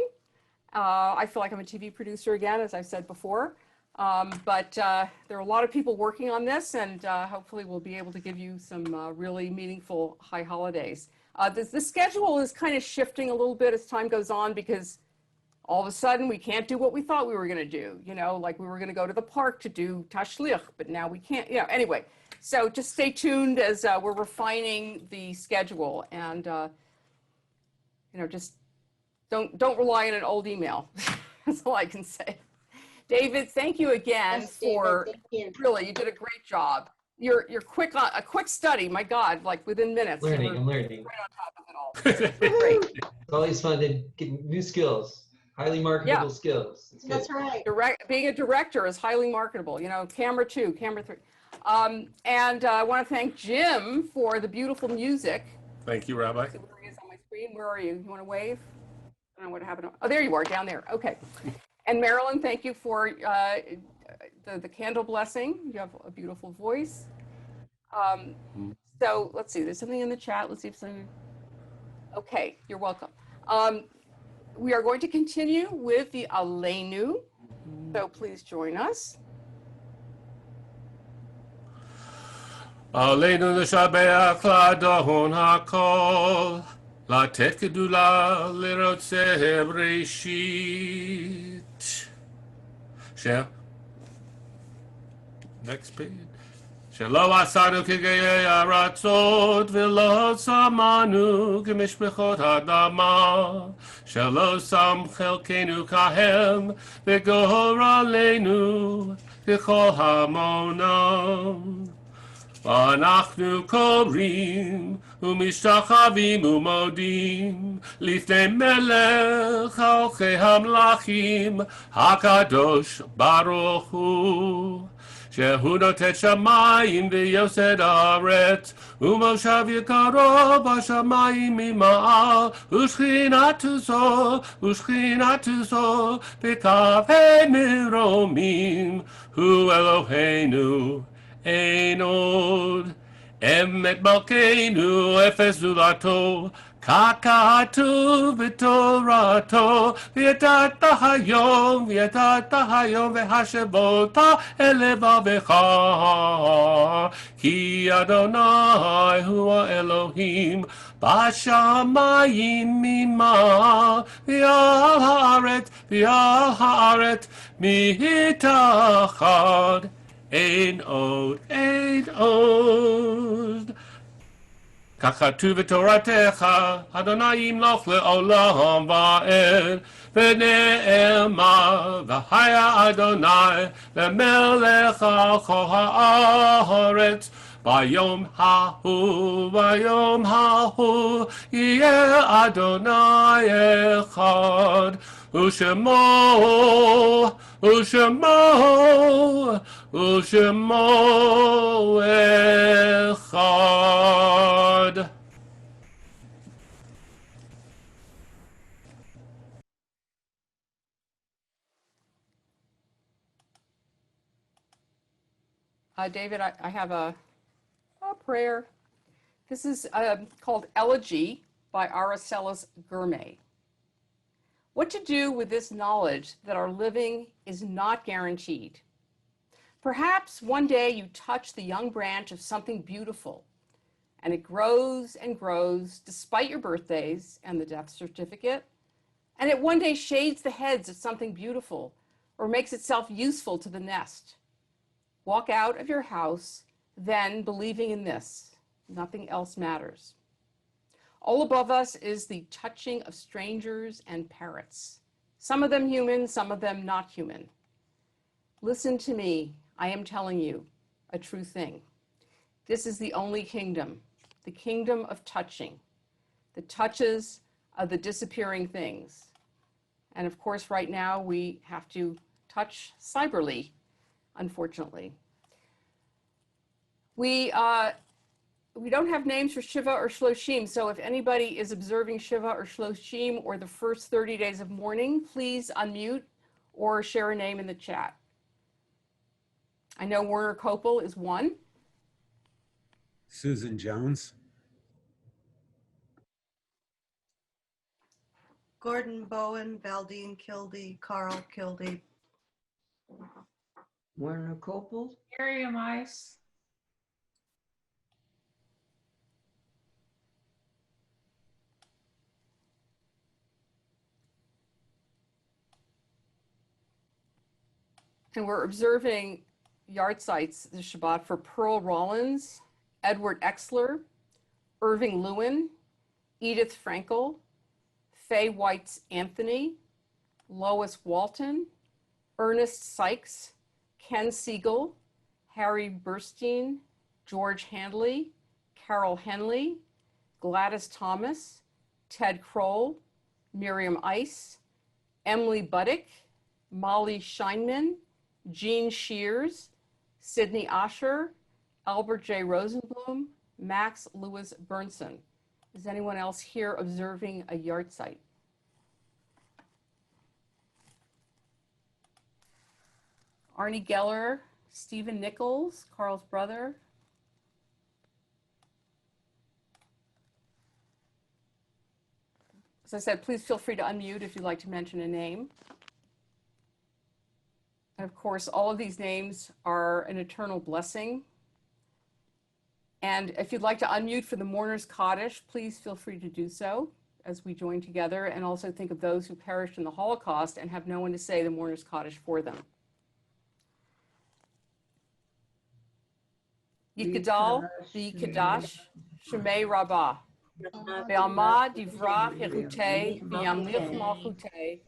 I feel like I'm a TV producer again, as I've said before. But there are a lot of people working on this, and hopefully we'll be able to give you some really meaningful high holidays. The schedule is kind of shifting a little bit as time goes on because all of a sudden we can't do what we thought we were going to do. You know, like we were going to go to the park to do tashlich, but now we can't. You know, anyway, so just stay tuned as we're refining the schedule, and you know, just don't rely on an old email. That's all I can say. David, thank you again Yes, David, for thank you. really, you did a great job. You're quick on a quick study. My God, like within minutes. you Learning, were I'm learning. right on top of it all. Great. It's always fun to get new skills, highly marketable skills. It's good. That's right. Being a director is highly marketable. You know, camera 2, camera 3. And I want to thank Jim for the beautiful music. Thank you, Rabbi. So where he is on my screen. Where are you? You want to wave? I don't know what happened. Oh, there you are, down there. Okay. And Marilyn, thank you for the candle blessing. You have a beautiful voice. So let's see, there's something in the chat. Let's see if something, okay, you're welcome. We are going to continue with the Aleinu. So please join us. עלינו לשבח לאדון הכל, לתת גדולה לרוצה בראשית. Next page. שלא עשינו כגאי ארצות ולא שמענו כמשפחות אדמה, שלא שם חלקנו כהם וגורלנו ככל המונם. ואנחנו קוראים ומשתחווים ומודים לפני מלך מלכי המלכים הקדוש ברוך הוא, שהוא נוטט שמיים ויוסד הארץ, ומושב יקרו בשמיים ממעל, ושכינתו זו בקווי מרומים, הוא אלוהינו אין עוד. אמת מלכנו אפס זולתו, ככתוב בתורתו, וידעת היום והשבות אל לבבך, כי אדוני הוא האלוהים בשמיים ממעל, ועל הארץ מתחת. אין עוד, אין עוד. כך כתוב בתורתך, אדוני ימלוך לעולם ועד, ונאמר, והיה אדוני למלך על כל הארץ, ביום ההוא יהיה אדוני אחד, ושמו אחד. David, I have a prayer. This is called Elegy by Aracelis Gourmet. What to do with this knowledge that our living is not guaranteed? Perhaps one day you touch the young branch of something beautiful, and it grows and grows despite your birthdays and the death certificate, and it one day shades the heads of something beautiful or makes itself useful to the nest. Walk out of your house, then believing in this. Nothing else matters. All above us is the touching of strangers and parrots. Some of them human, some of them not human. Listen to me, I am telling you a true thing. This is the only kingdom, the kingdom of touching, the touches of the disappearing things. And of course, right now we have to touch cyberly, unfortunately. We don't have names for Shiva or Shloshim, so if anybody is observing Shiva or Shloshim or the first 30 days of mourning, please unmute or share a name in the chat. I know Werner Kopel is one. Susan Jones. Gordon Bowen, Valdine Kildy, Carl Kildy. Werner Kopel. Miriam Ice. And we're observing yard sites this Shabbat for Pearl Rollins, Edward Exler, Irving Lewin, Edith Frankel, Faye Whites Anthony, Lois Walton, Ernest Sykes, Ken Siegel, Harry Burstein, George Handley, Carol Henley, Gladys Thomas, Ted Kroll, Miriam Ice, Emily Buddick, Molly Scheinman, Jean Shears, Sydney Asher, Albert J. Rosenblum, Max Lewis Burnson. Is anyone else here observing a yard site? Arnie Geller, Stephen Nichols, Carl's brother. As I said, please feel free to unmute if you'd like to mention a name. And of course, all of these names are an eternal blessing. And if you'd like to unmute for the Mourners Kaddish, please feel free to do so as we join together and also think of those who perished in the Holocaust and have no one to say the Mourners Kaddish for them. Yikadal, V'Yikadash, Shemei Rabbah. Be'alma divrach Yechutei, V'yamlich malchutei,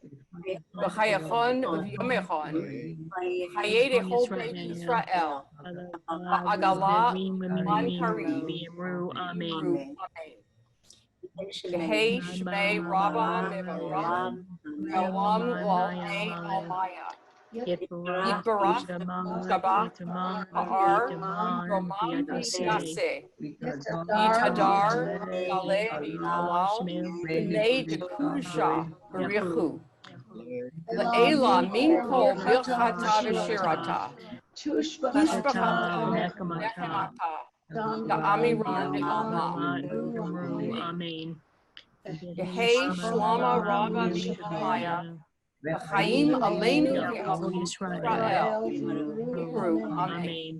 V'chayachon v'yomechon, Chayei dechol beit Yisrael, Ha'agala man karim, Amen. Yehei Shemei Rabbah Mevaram, Me'olam L'alei Almaya. Yitbarach, Yitbarach, Shabbat, Itamar, Ha'ar, Itaman, Roman, V'Yadaseh, V'Yadaseh, Yitadar, Yitadar, Yaleh, V'Yalal, B'nei Dekusha, B'richu, Le'ela, Minko, Bilchata, V'Shirata, Tushbachata, Nekamata, Nechemata, Da'amiram, V'Alma, Amen. Yehei Shlama Rabba Mishmaya, V'chaim Aleinu V'Yisrael, Hebrew, Amen.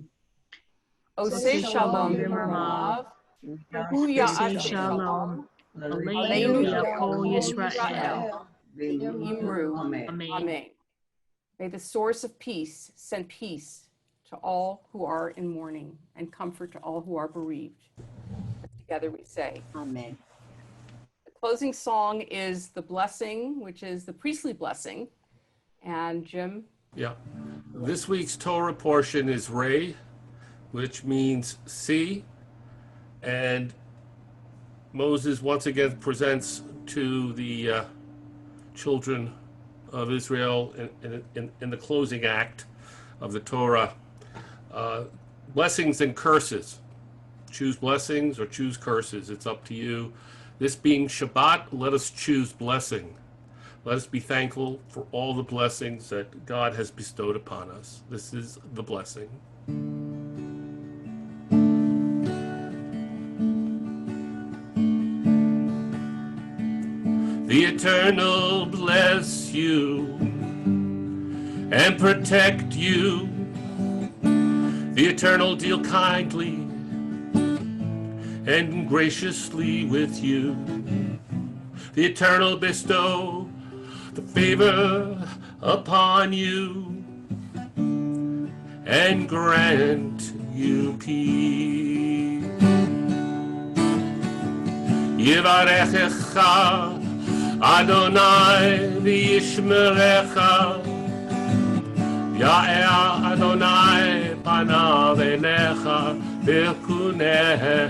Oseh Shalom B'Marav, Hu Ya'aseh Shalom, Aleinu V'Yakol Yisrael, Imru, Amen. May the source of peace send peace to all who are in mourning and comfort to all who are bereaved. Together we say, Amen. the closing song is the blessing, which is the priestly blessing. And Jim? Yeah. This week's Torah portion is Ray, which means see. And Moses once again presents to the children of Israel in the closing act of the Torah blessings and curses. Choose blessings or choose curses. It's up to you. This being Shabbat, let us choose blessing. Let us be thankful for all the blessings that God has bestowed upon us. This is the blessing. The Eternal bless you and protect you. The Eternal deal kindly and graciously with you. The Eternal bestow the favor upon you and grant you peace. Yivarechecha Adonai v'yishmerecha, Ya'er Adonai panav elecha v'kunecha.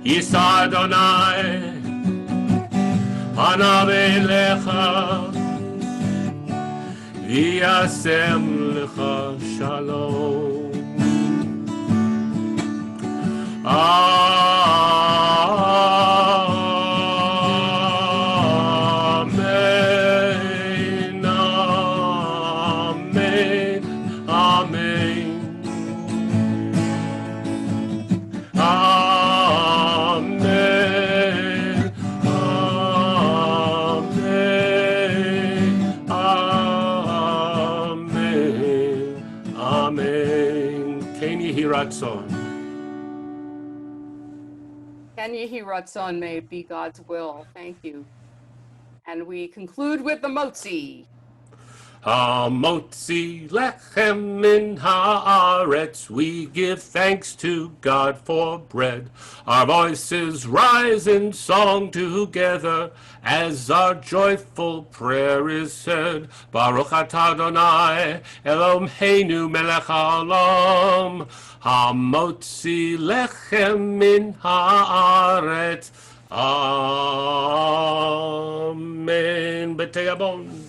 Yisa Adonai panav elecha v'yasem lecha shalom. Ken Yehi Ratzon, may it be God's will. Thank you. And we conclude with the Motzi. Hamotzi lechem min haaretz, we give thanks to God for bread. Our voices rise in song together as our joyful prayer is said. Baruch atah Adonai Eloheinu melech haolam, hamotzi lechem min haaretz. Amen. B'teyabon.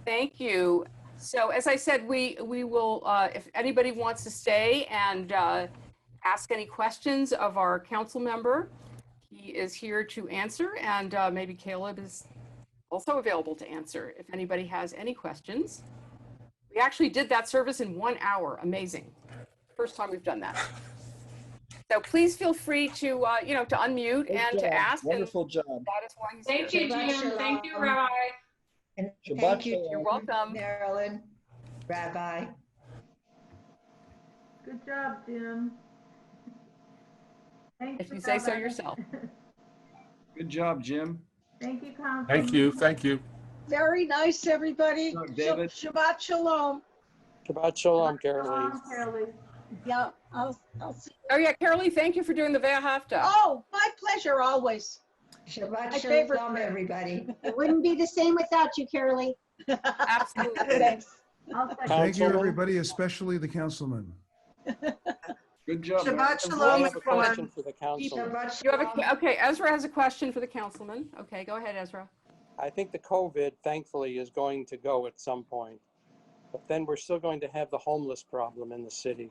Thank you. So as I said, we will, if anybody wants to stay and ask any questions of our council member, he is here to answer, and maybe Caleb is also available to answer if anybody has any questions. We actually did that service in 1 hour. Amazing. First time we've done that. So please feel free to, to unmute and to ask. Wonderful job. That is why he's Thank here. you, Jim. Thank you, Rabbi. And Shabbat thank you, shalom. You're welcome. Marilyn, Rabbi. Good job, Jim. Thanks If for you say so coming. yourself. Good job, Jim. Thank you, Councilman. Thank you. Thank you. Very nice, everybody. Good job, David. Shabbat shalom. Shabbat shalom, Carolee. Shalom, Carolee. Yeah, I'll see. Oh yeah, Carolee, thank you for doing the Ve'ahavta. Oh, my pleasure, always. Shabbat My favorite shalom, prayer. everybody. It wouldn't be the same without you, Carolee. Absolutely. Thanks. I'll second. Thank you, Councilman? everybody, especially the councilman. Good job. Shabbat I shalom, have a question everyone. for the council. Shabbat You have shalom. okay, Ezra has a question for the councilman. Okay, go ahead, Ezra. I think the COVID, thankfully, is going to go at some point. But then we're still going to have the homeless problem in the city.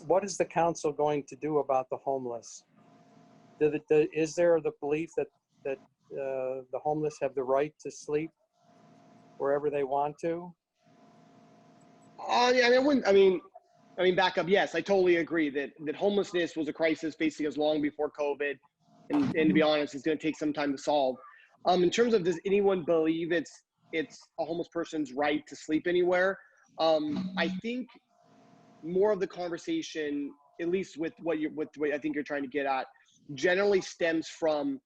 What is the council going to do about the homeless? Is there the belief that the homeless have the right to sleep wherever they want to? Yeah, I mean, back up. Yes, I totally agree that homelessness was a crisis facing us long before COVID, and to be honest, it's going to take some time to solve. In terms of, does anyone believe it's a homeless person's right to sleep anywhere? I think more of the conversation, at least with what I think you're trying to get at, generally stems from,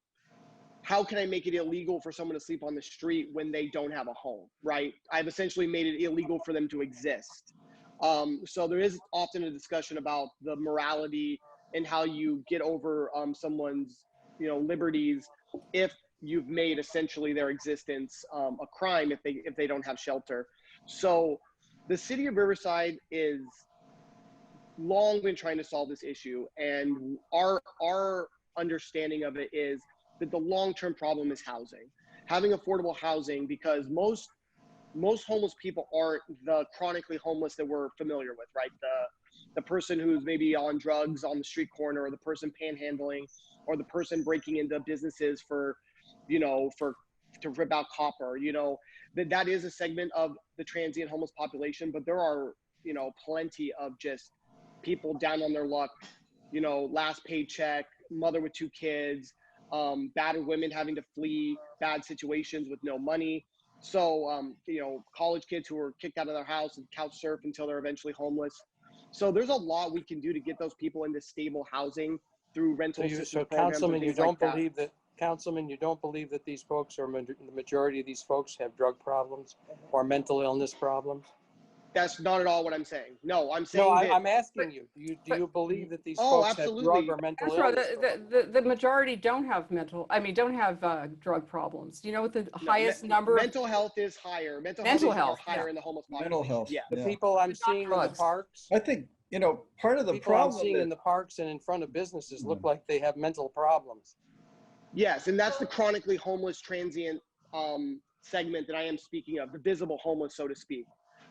how can I make it illegal for someone to sleep on the street when they don't have a home, right? I've essentially made it illegal for them to exist. So there is often a discussion about the morality and how you get over someone's, liberties if you've made essentially their existence a crime if they don't have shelter. So the city of Riverside is long been trying to solve this issue, and our understanding of it is that the long-term problem is housing, having affordable housing, because most homeless people aren't the chronically homeless that we're familiar with, right? The person who's maybe on drugs on the street corner, or the person panhandling, or the person breaking into businesses to rip out copper. That is a segment of the transient homeless population, but there are plenty of just people down on their luck, last paycheck, mother with 2 kids, battered women having to flee bad situations with no money. So, college kids who are kicked out of their house and couch surf until they're eventually homeless. So there's a lot we can do to get those people into stable housing through rental assistance programs and things like that. Councilman, you don't believe that these folks, or the majority of these folks, have drug problems or mental illness problems? That's not at all what I'm saying. No, I'm saying No, that. I'm asking you. Do you believe that these folks have drug or mental illness? The majority don't have drug problems. Do you know what the highest number? Mental health is higher. Mental health is higher in the homeless population. Mental health. Yeah. The people I'm seeing in the parks. I think, part of the people problem I'm seeing in the parks and in front of businesses look like they have mental problems. Yes, and that's the chronically homeless transient segment that I am speaking of, the visible homeless, so to speak.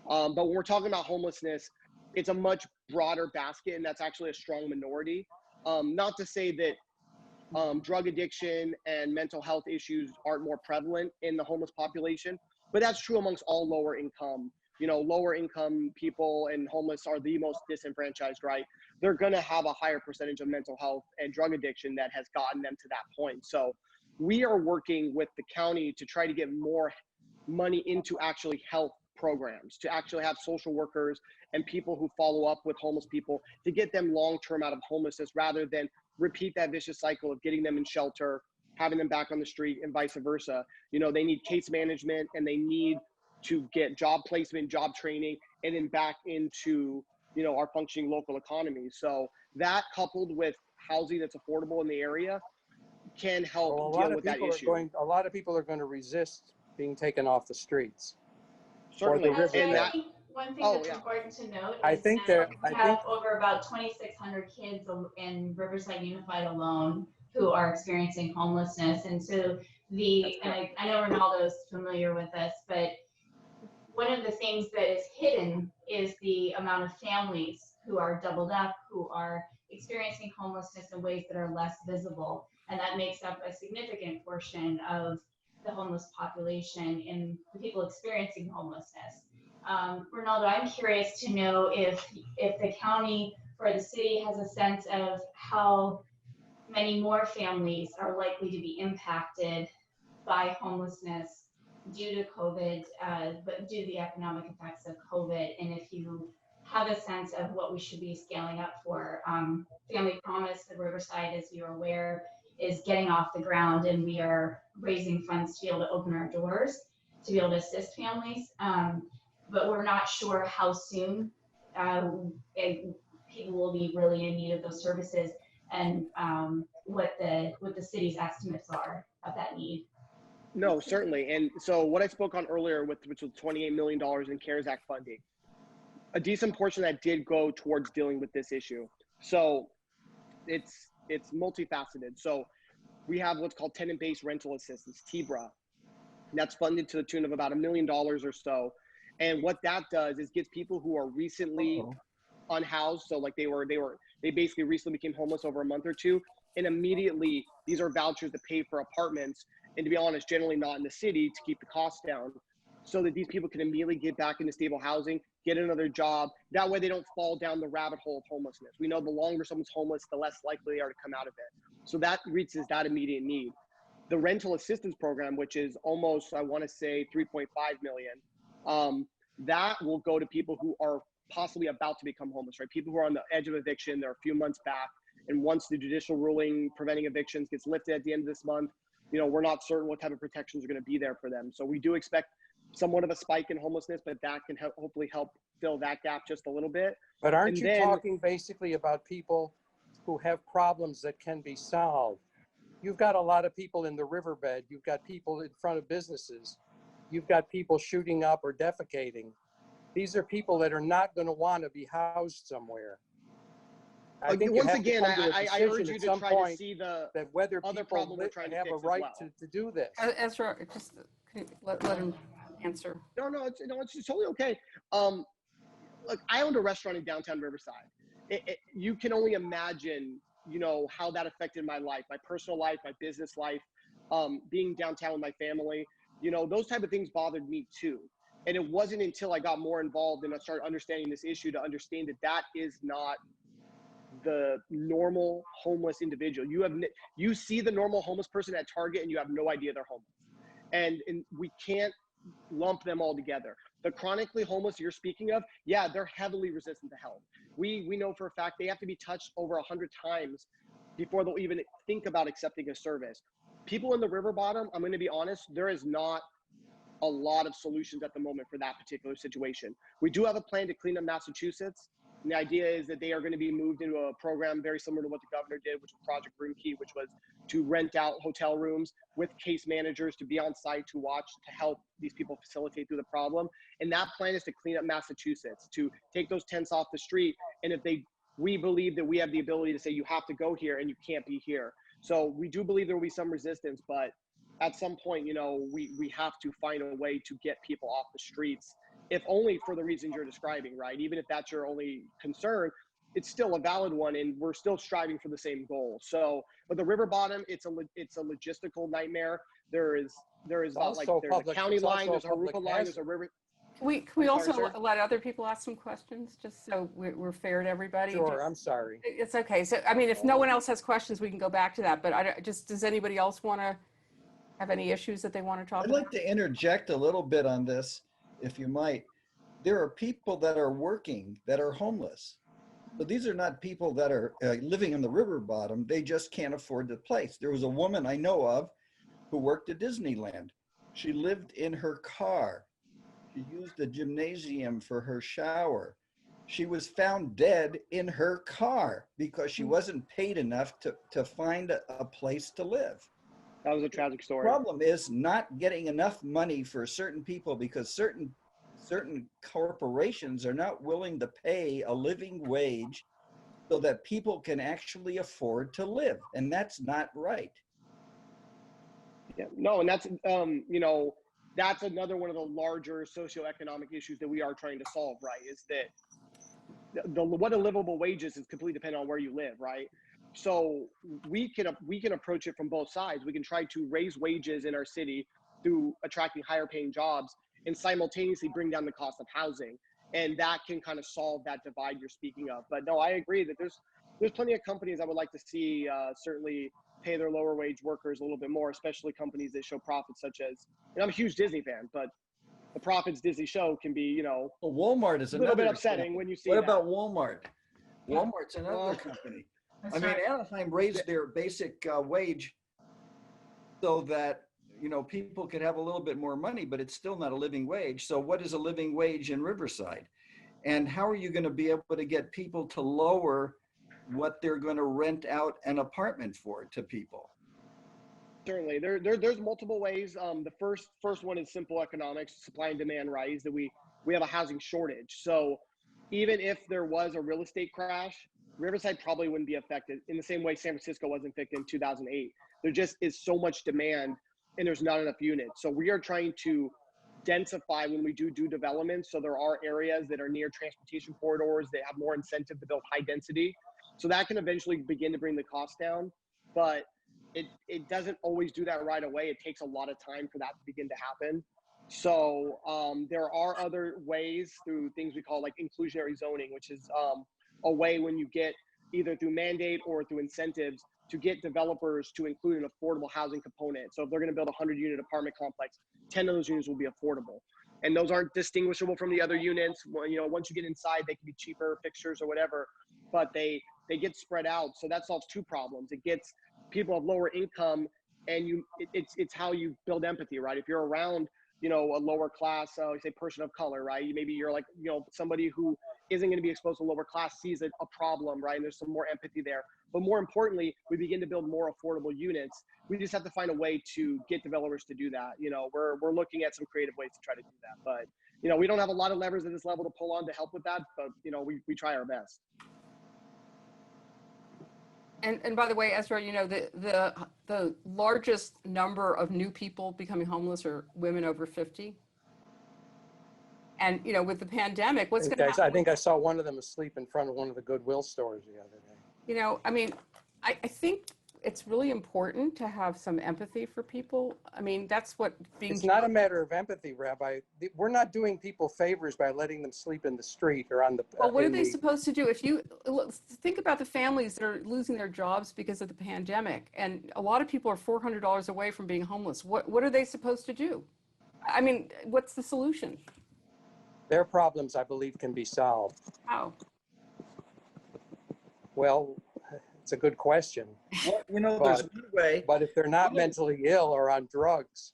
But when we're talking about homelessness, it's a much broader basket, and that's actually a strong minority. Not to say that drug addiction and mental health issues aren't more prevalent in the homeless population, but that's true amongst all lower income. Lower income people and homeless are the most disenfranchised, right? They're going to have a higher percentage of mental health and drug addiction that has gotten them to that point. So we are working with the county to try to get more money into actually health programs, to actually have social workers and people who follow up with homeless people to get them long-term out of homelessness, rather than repeat that vicious cycle of getting them in shelter, having them back on the street, and vice versa. They need case management, and they need to get job placement, job training, and then back into, our functioning local economy. So that, coupled with housing that's affordable in the area, can help deal with that issue. A lot of people are going to resist being taken off the streets. Certainly. One thing that's important to note is that we have over about 2,600 kids in Riverside Unified alone who are experiencing homelessness. And so I know Ronaldo's familiar with this, but one of the things that is hidden is the amount of families who are doubled up, who are experiencing homelessness in ways that are less visible. And that makes up a significant portion of the homeless population and the people experiencing homelessness. Ronaldo, I'm curious to know if the county or the city has a sense of how many more families are likely to be impacted by homelessness due to COVID, but due to the economic effects of COVID, and if you have a sense of what we should be scaling up for. Family Promise, the Riverside, as you're aware, is getting off the ground, and we are raising funds to be able to open our doors to be able to assist families. But we're not sure how soon people will be really in need of those services, and what the city's estimates are of that need. No, certainly. And so what I spoke on earlier, which was $28 million in CARES Act funding, a decent portion of that did go towards dealing with this issue. So it's multifaceted. So we have what's called tenant-based rental assistance, TBRA. That's funded to the tune of about $1 million or so. And what that does is gets people who are recently unhoused. So like they basically recently became homeless over a month or two. And immediately these are vouchers to pay for apartments. And to be honest, generally not in the city to keep the costs down, so that these people can immediately get back into stable housing, get another job. That way they don't fall down the rabbit hole of homelessness. We know the longer someone's homeless, the less likely they are to come out of it. So that reaches that immediate need. The rental assistance program, which is almost, I want to say 3.5 million, that will go to people who are possibly about to become homeless, right? People who are on the edge of eviction, they're a few months back. And once the judicial ruling preventing evictions gets lifted at the end of this month, you know, we're not certain what type of protections are going to be there for them. So we do expect somewhat of a spike in homelessness, but that can hopefully help fill that gap just a little bit. But aren't you talking basically about people who have problems that can be solved? You've got a lot of people in the riverbed. You've got people in front of businesses. You've got people shooting up or defecating. These are people that are not going to want to be housed somewhere. I think once again, I urge you to try to see the that whether other people problem we're trying to have a fix as right well. to do this. Ezra, just let him answer. No, it's totally okay. Look, I owned a restaurant in downtown Riverside. You can only imagine, you know, how that affected my life, my personal life, my business life, being downtown with my family. You know, those type of things bothered me too. And it wasn't until I got more involved and I started understanding this issue to understand that that is not the normal homeless individual. You see the normal homeless person at Target and you have no idea they're homeless. And we can't lump them all together. The chronically homeless you're speaking of, yeah, they're heavily resistant to help. We know for a fact they have to be touched over 100 times before they'll even think about accepting a service. People in the river bottom, I'm going to be honest, there is not a lot of solutions at the moment for that particular situation. We do have a plan to clean up Massachusetts. And the idea is that they are going to be moved into a program very similar to what the governor did, which was Project Room Key, which was to rent out hotel rooms with case managers to be on site to watch, to help these people facilitate through the problem. And that plan is to clean up Massachusetts, to take those tents off the street. And we believe that we have the ability to say, you have to go here and you can't be here. So we do believe there will be some resistance, but at some point, you know, we have to find a way to get people off the streets, if only for the reasons you're describing, right? Even if that's your only concern, it's still a valid one, and we're still striving for the same goal. So, but the river bottom, it's a logistical nightmare. There is there's a county line, there's a Haruka line, there's a river. Can we also let other people ask some questions, just so we're fair to everybody? Sure, I'm sorry. It's okay. So, I mean, if no one else has questions, we can go back to that. But does anybody else want to have any issues that they want to talk I'd about? like to interject a little bit on this, if you might. There are people that are working that are homeless. So these are not people that are living in the river bottom. They just can't afford the place. There was a woman I know of who worked at Disneyland. She lived in her car. She used the gymnasium for her shower. She was found dead in her car because she wasn't paid enough to find a place to live. That was a tragic story. The problem is not getting enough money for certain people, because certain corporations are not willing to pay a living wage so that people can actually afford to live. And that's not right. Yeah, no, and that's, you know, that's another one of the larger socioeconomic issues that we are trying to solve, right? Is that what a livable wage is completely dependent on where you live, right? So we can approach it from both sides. We can try to raise wages in our city through attracting higher paying jobs and simultaneously bring down the cost of housing. And that can kind of solve that divide you're speaking of. But no, I agree that there's plenty of companies I would like to see certainly pay their lower wage workers a little bit more, especially companies that show profits, such as, and I'm a huge Disney fan, but the profits Disney show can be, you know, well, Walmart is a little bit upsetting when you see What that. about Walmart? Walmart's another company. I mean, Anaheim raised their basic wage so that, you know, people could have a little bit more money, but it's still not a living wage. So what is a living wage in Riverside? And how are you going to be able to get people to lower what they're going to rent out an apartment for to people? Certainly, there's multiple ways. The first one is simple economics, supply and demand, right? Is that we have a housing shortage. So even if there was a real estate crash, Riverside probably wouldn't be affected in the same way San Francisco wasn't affected in 2008. There just is so much demand and there's not enough units. So we are trying to densify when we do development. So there are areas that are near transportation corridors that have more incentive to build high density. So that can eventually begin to bring the cost down, but it doesn't always do that right away. It takes a lot of time for that to begin to happen. So there are other ways through things we call like inclusionary zoning, which is a way when you get either through mandate or through incentives to get developers to include an affordable housing component. So if they're going to build a 100-unit apartment complex, 10 of those units will be affordable. And those aren't distinguishable from the other units. Well, you know, once you get inside, they can be cheaper fixtures or whatever, but they get spread out. So that solves two problems. It gets people of lower income, and it's how you build empathy, right? If you're around, you know, a lower class, say person of color, right? Maybe you're like, you know, somebody who isn't going to be exposed to lower class sees a problem, right? And there's some more empathy there. But more importantly, we begin to build more affordable units. We just have to find a way to get developers to do that. You know, we're looking at some creative ways to try to do that. But, you know, we don't have a lot of levers at this level to pull on to help with that. But, you know, we try our best. And by the way, Ezra, you know, the largest number of new people becoming homeless are women over 50. And, you know, with the pandemic, what's going to happen? I think I saw one of them asleep in front of one of the Goodwill stores the other day. You know, I mean, I think it's really important to have some empathy for people. I mean, that's what being... It's not a matter of empathy, Rabbi. We're not doing people favors by letting them sleep in the street or on the... Well, what are they supposed to do? If you think about the families that are losing their jobs because of the pandemic, and a lot of people are $400 away from being homeless. What are they supposed to do? I mean, what's the solution? Their problems, I believe, can be solved. How? Well, it's a good question. Well, you know, there's one way. But if they're not mentally ill or on drugs.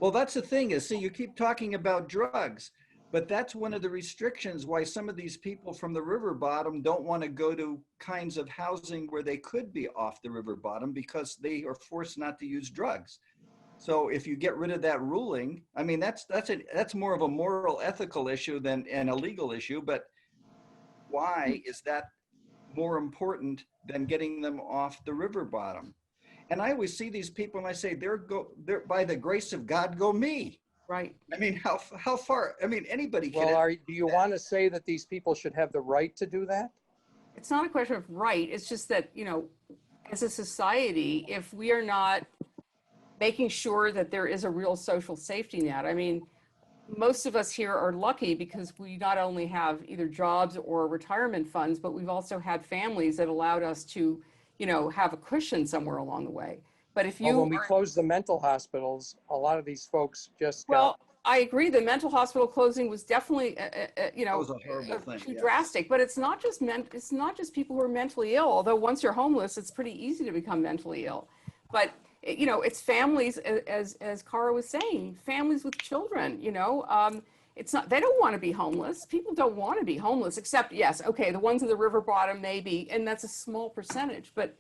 Well, that's the thing is, see, you keep talking about drugs, but that's one of the restrictions why some of these people from the river bottom don't want to go to kinds of housing where they could be off the river bottom because they are forced not to use drugs. So if you get rid of that ruling, I mean, that's more of a moral, ethical issue than an illegal issue. But why is that more important than getting them off the river bottom? And I always see these people and I say, they're by the grace of God, go me. Right. I mean, how far? I mean, anybody can. Well, do you want to say that these people should have the right to do that? It's not a question of right. It's just that, you know, as a society, if we are not making sure that there is a real social safety net. I mean, most of us here are lucky because we not only have either jobs or retirement funds, but we've also had families that allowed us to, you know, have a cushion somewhere along the way. But if you... Well, when we closed the mental hospitals, a lot of these folks just Well, I agree. The mental hospital closing was definitely, you know, that was a horrible thing, too yes. drastic. But it's not just people who are mentally ill. Although once you're homeless, it's pretty easy to become mentally ill. But you know, it's families, as Cara was saying, families with children. You know, it's not. They don't want to be homeless. People don't want to be homeless, except yes, okay, the ones in the river bottom maybe, and that's a small percentage. But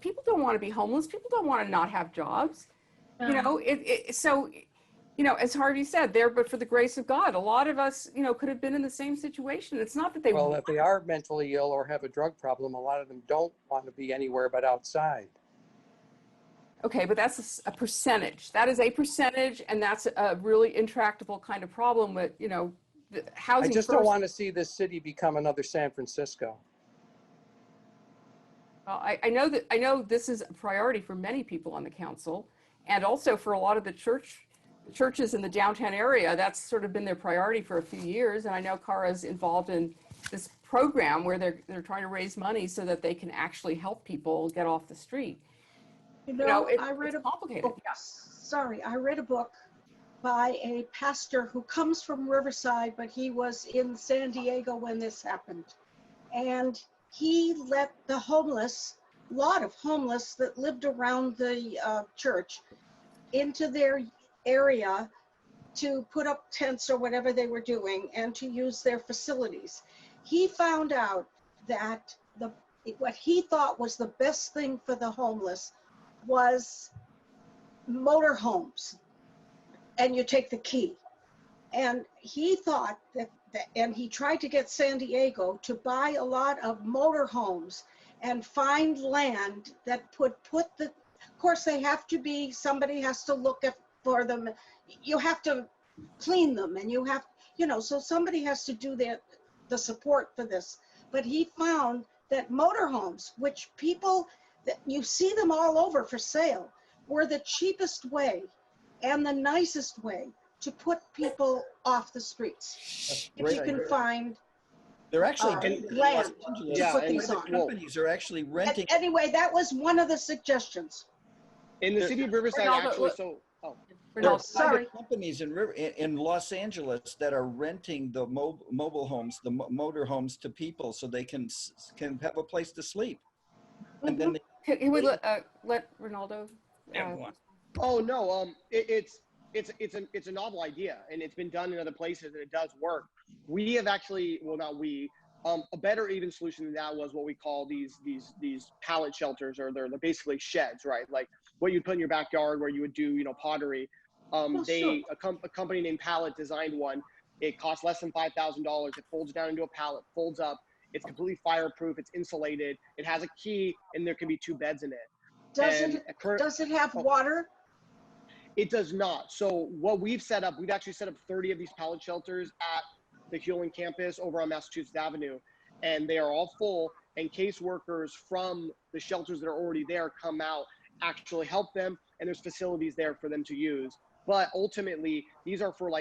people don't want to be homeless. People don't want to not have jobs. You know, so. You know, as Harvey said, there, but for the grace of God, a lot of us, you know, could have been in the same situation. It's not that they... Well, if they are mentally ill or have a drug problem, a lot of them don't want to be anywhere but outside. Okay, but that's a percentage. That is a percentage, and that's a really intractable kind of problem with, you know, the housing... I just don't want to see this city become another San Francisco. Well, I know this is a priority for many people on the council, and also for a lot of the churches in the downtown area. That's sort of been their priority for a few years. And I know Cara's involved in this program where they're trying to raise money so that they can actually help people get off the street. You know, I it's read a complicated. book. Yeah. Sorry, I read a book by a pastor who comes from Riverside, but he was in San Diego when this happened. And he let the lot of homeless that lived around the church into their area to put up tents or whatever they were doing and to use their facilities. He found out that what he thought was the best thing for the homeless was motorhomes, and you take the key. And he thought that and he tried to get San Diego to buy a lot of motorhomes and find land that would put Of course, they have to be, somebody has to look at for them. You have to clean them and you have, so somebody has to do the support for this. But he found that motorhomes, which people, that you see them all over for sale, were the cheapest way and the nicest way to put people off the streets. If you can find they're actually doing it in land Los to Angeles. put these on. Companies are actually renting. Anyway, that was one of the suggestions. In the city of Riverside, actually, Sorry. Companies in Los Angeles that are renting the mobile homes, the motor homes to people so they can have a place to sleep. And then Can we let Ronaldo? Oh no, it's a novel idea, and it's been done in other places, and it does work. We have actually, well, not we. A better even solution than that was what we call these pallet shelters, or they're basically sheds, right? Like what you'd put in your backyard where you would do, pottery. A company named Pallet designed one. It costs less than $5,000. It folds down into a pallet, folds up. It's completely fireproof. It's insulated. It has a key, and there can be 2 beds in it. Does it have water? It does not. So what we've actually set up 30 of these pallet shelters at the Hewlin campus over on Massachusetts Avenue, and they are all full, and caseworkers from the shelters that are already there come out, actually help them, and there's facilities there for them to use. But ultimately, these are for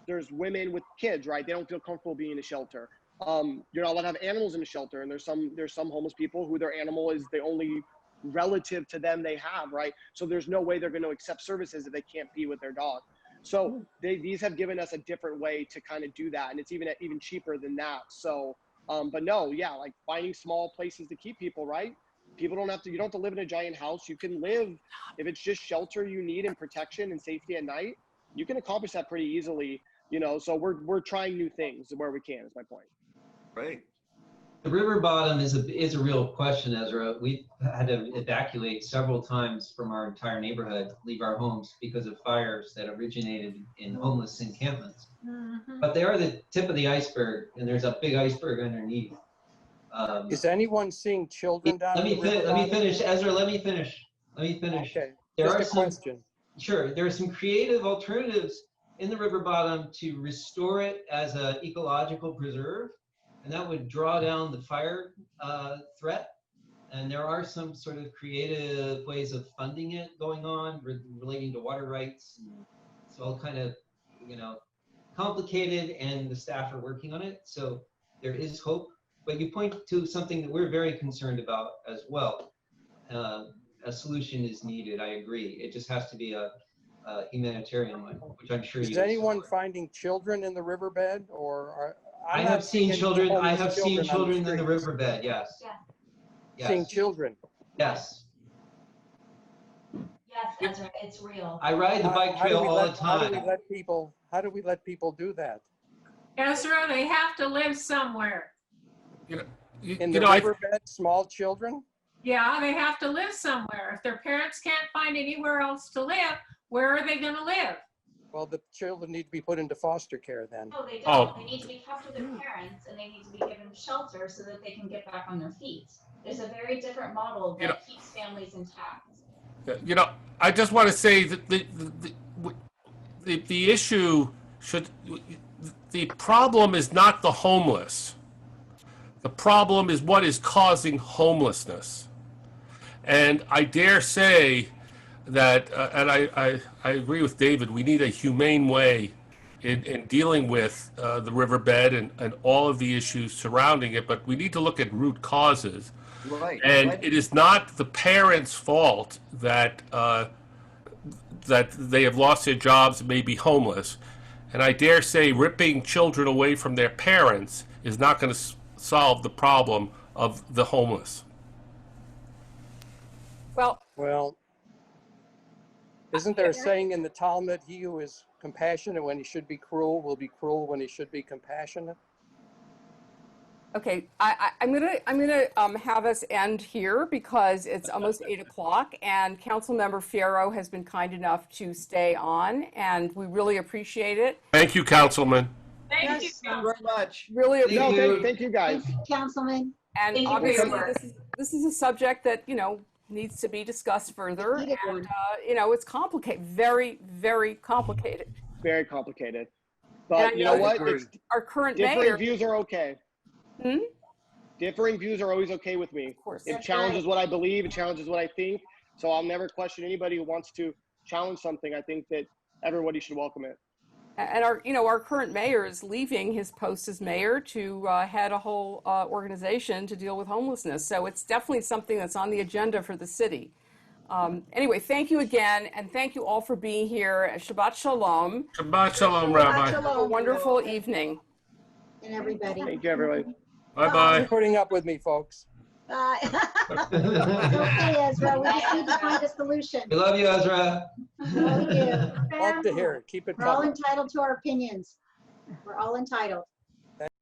there's women with kids, right? They don't feel comfortable being in a shelter. You're not allowed to have animals in a shelter, and there's some homeless people who their animal is the only relative to them they have, right? So there's no way they're going to accept services if they can't be with their dog. So these have given us a different way to kind of do that, and it's even cheaper than that. So, but no, yeah, like finding small places to keep people, right? People you don't have to live in a giant house. You can live, if it's just shelter you need and protection and safety at night, you can accomplish that pretty easily, so we're trying new things where we can, is my point. Right. The river bottom is a real question, Ezra. We've had to evacuate several times from our entire neighborhood, leave our homes because of fires that originated in homeless encampments. But they are the tip of the iceberg, and there's a big iceberg underneath. Is anyone seeing children down Let me finish, Ezra. Let me finish. Okay. There Just are a question. Sure. There are some creative alternatives in the river bottom to restore it as an ecological preserve, and that would draw down the fire threat. And there are some sort of creative ways of funding it going on relating to water rights. It's all kind of, complicated, and the staff are working on it. So there is hope. But you point to something that we're very concerned about as well. A solution is needed. I agree. It just has to be a humanitarian one, which I'm sure is anyone finding children in the riverbed, or I have seen children. I have seen children in the riverbed. Yes. Yeah. Yes. Seeing children. Yes. Yes, that's right. It's real. I ride the bike trail all the time. How do we let people do that? Ezra, they have to live somewhere. In the riverbed, small children? Yeah, they have to live somewhere. If their parents can't find anywhere else to live, where are they going to live? Well, the children need to be put into foster care then. No, they don't. They need to be kept with their parents, and they need to be given shelter so that they can get back on their feet. There's a very different model that keeps families intact. I just want to say that the issue the problem is not the homeless. The problem is what is causing homelessness. And I dare say that, and I agree with David, we need a humane way in dealing with the riverbed and all of the issues surrounding it, but we need to look at root causes. Right. And it is not the parents' fault that that they have lost their jobs and may be homeless. And I dare say ripping children away from their parents is not going to solve the problem of the homeless. Well, isn't there a saying in the Talmud, he who is compassionate when he should be cruel will be cruel when he should be compassionate? okay, I'm gonna have us end here because it's almost 8 o'clock, and Councilmember Fierro has been kind enough to stay on, and we really appreciate it. Thank you, Councilman. Thank you very much. Really appreciate Thank you guys. Councilman. And Thank you for obviously, your work. this is a subject that, needs to be discussed further. Needed And, one. you know, it's complicated, very, very complicated. Very complicated. And I But you know know that what? It's, our current differing mayor, views are okay. Differing views are always okay with me. of course, It That's challenges right. what I believe, it challenges what I think. So I'll never question anybody who wants to challenge something. I think that everybody should welcome it. and our, you know, our current mayor is leaving his post as mayor to head a whole organization to deal with homelessness. So it's definitely something that's on the agenda for the city. Anyway, thank you again, and thank you all for being here. Shabbat Shalom. Shabbat Shalom, Rabbi. Have a wonderful evening. And everybody. Thank you, everybody. Bye-bye. Thanks for putting up with me, folks. Okay, Ezra, we just need to find a solution. We love you, Ezra. We do. Love to hear it. Keep it We're all coming. entitled to our opinions. We're all entitled.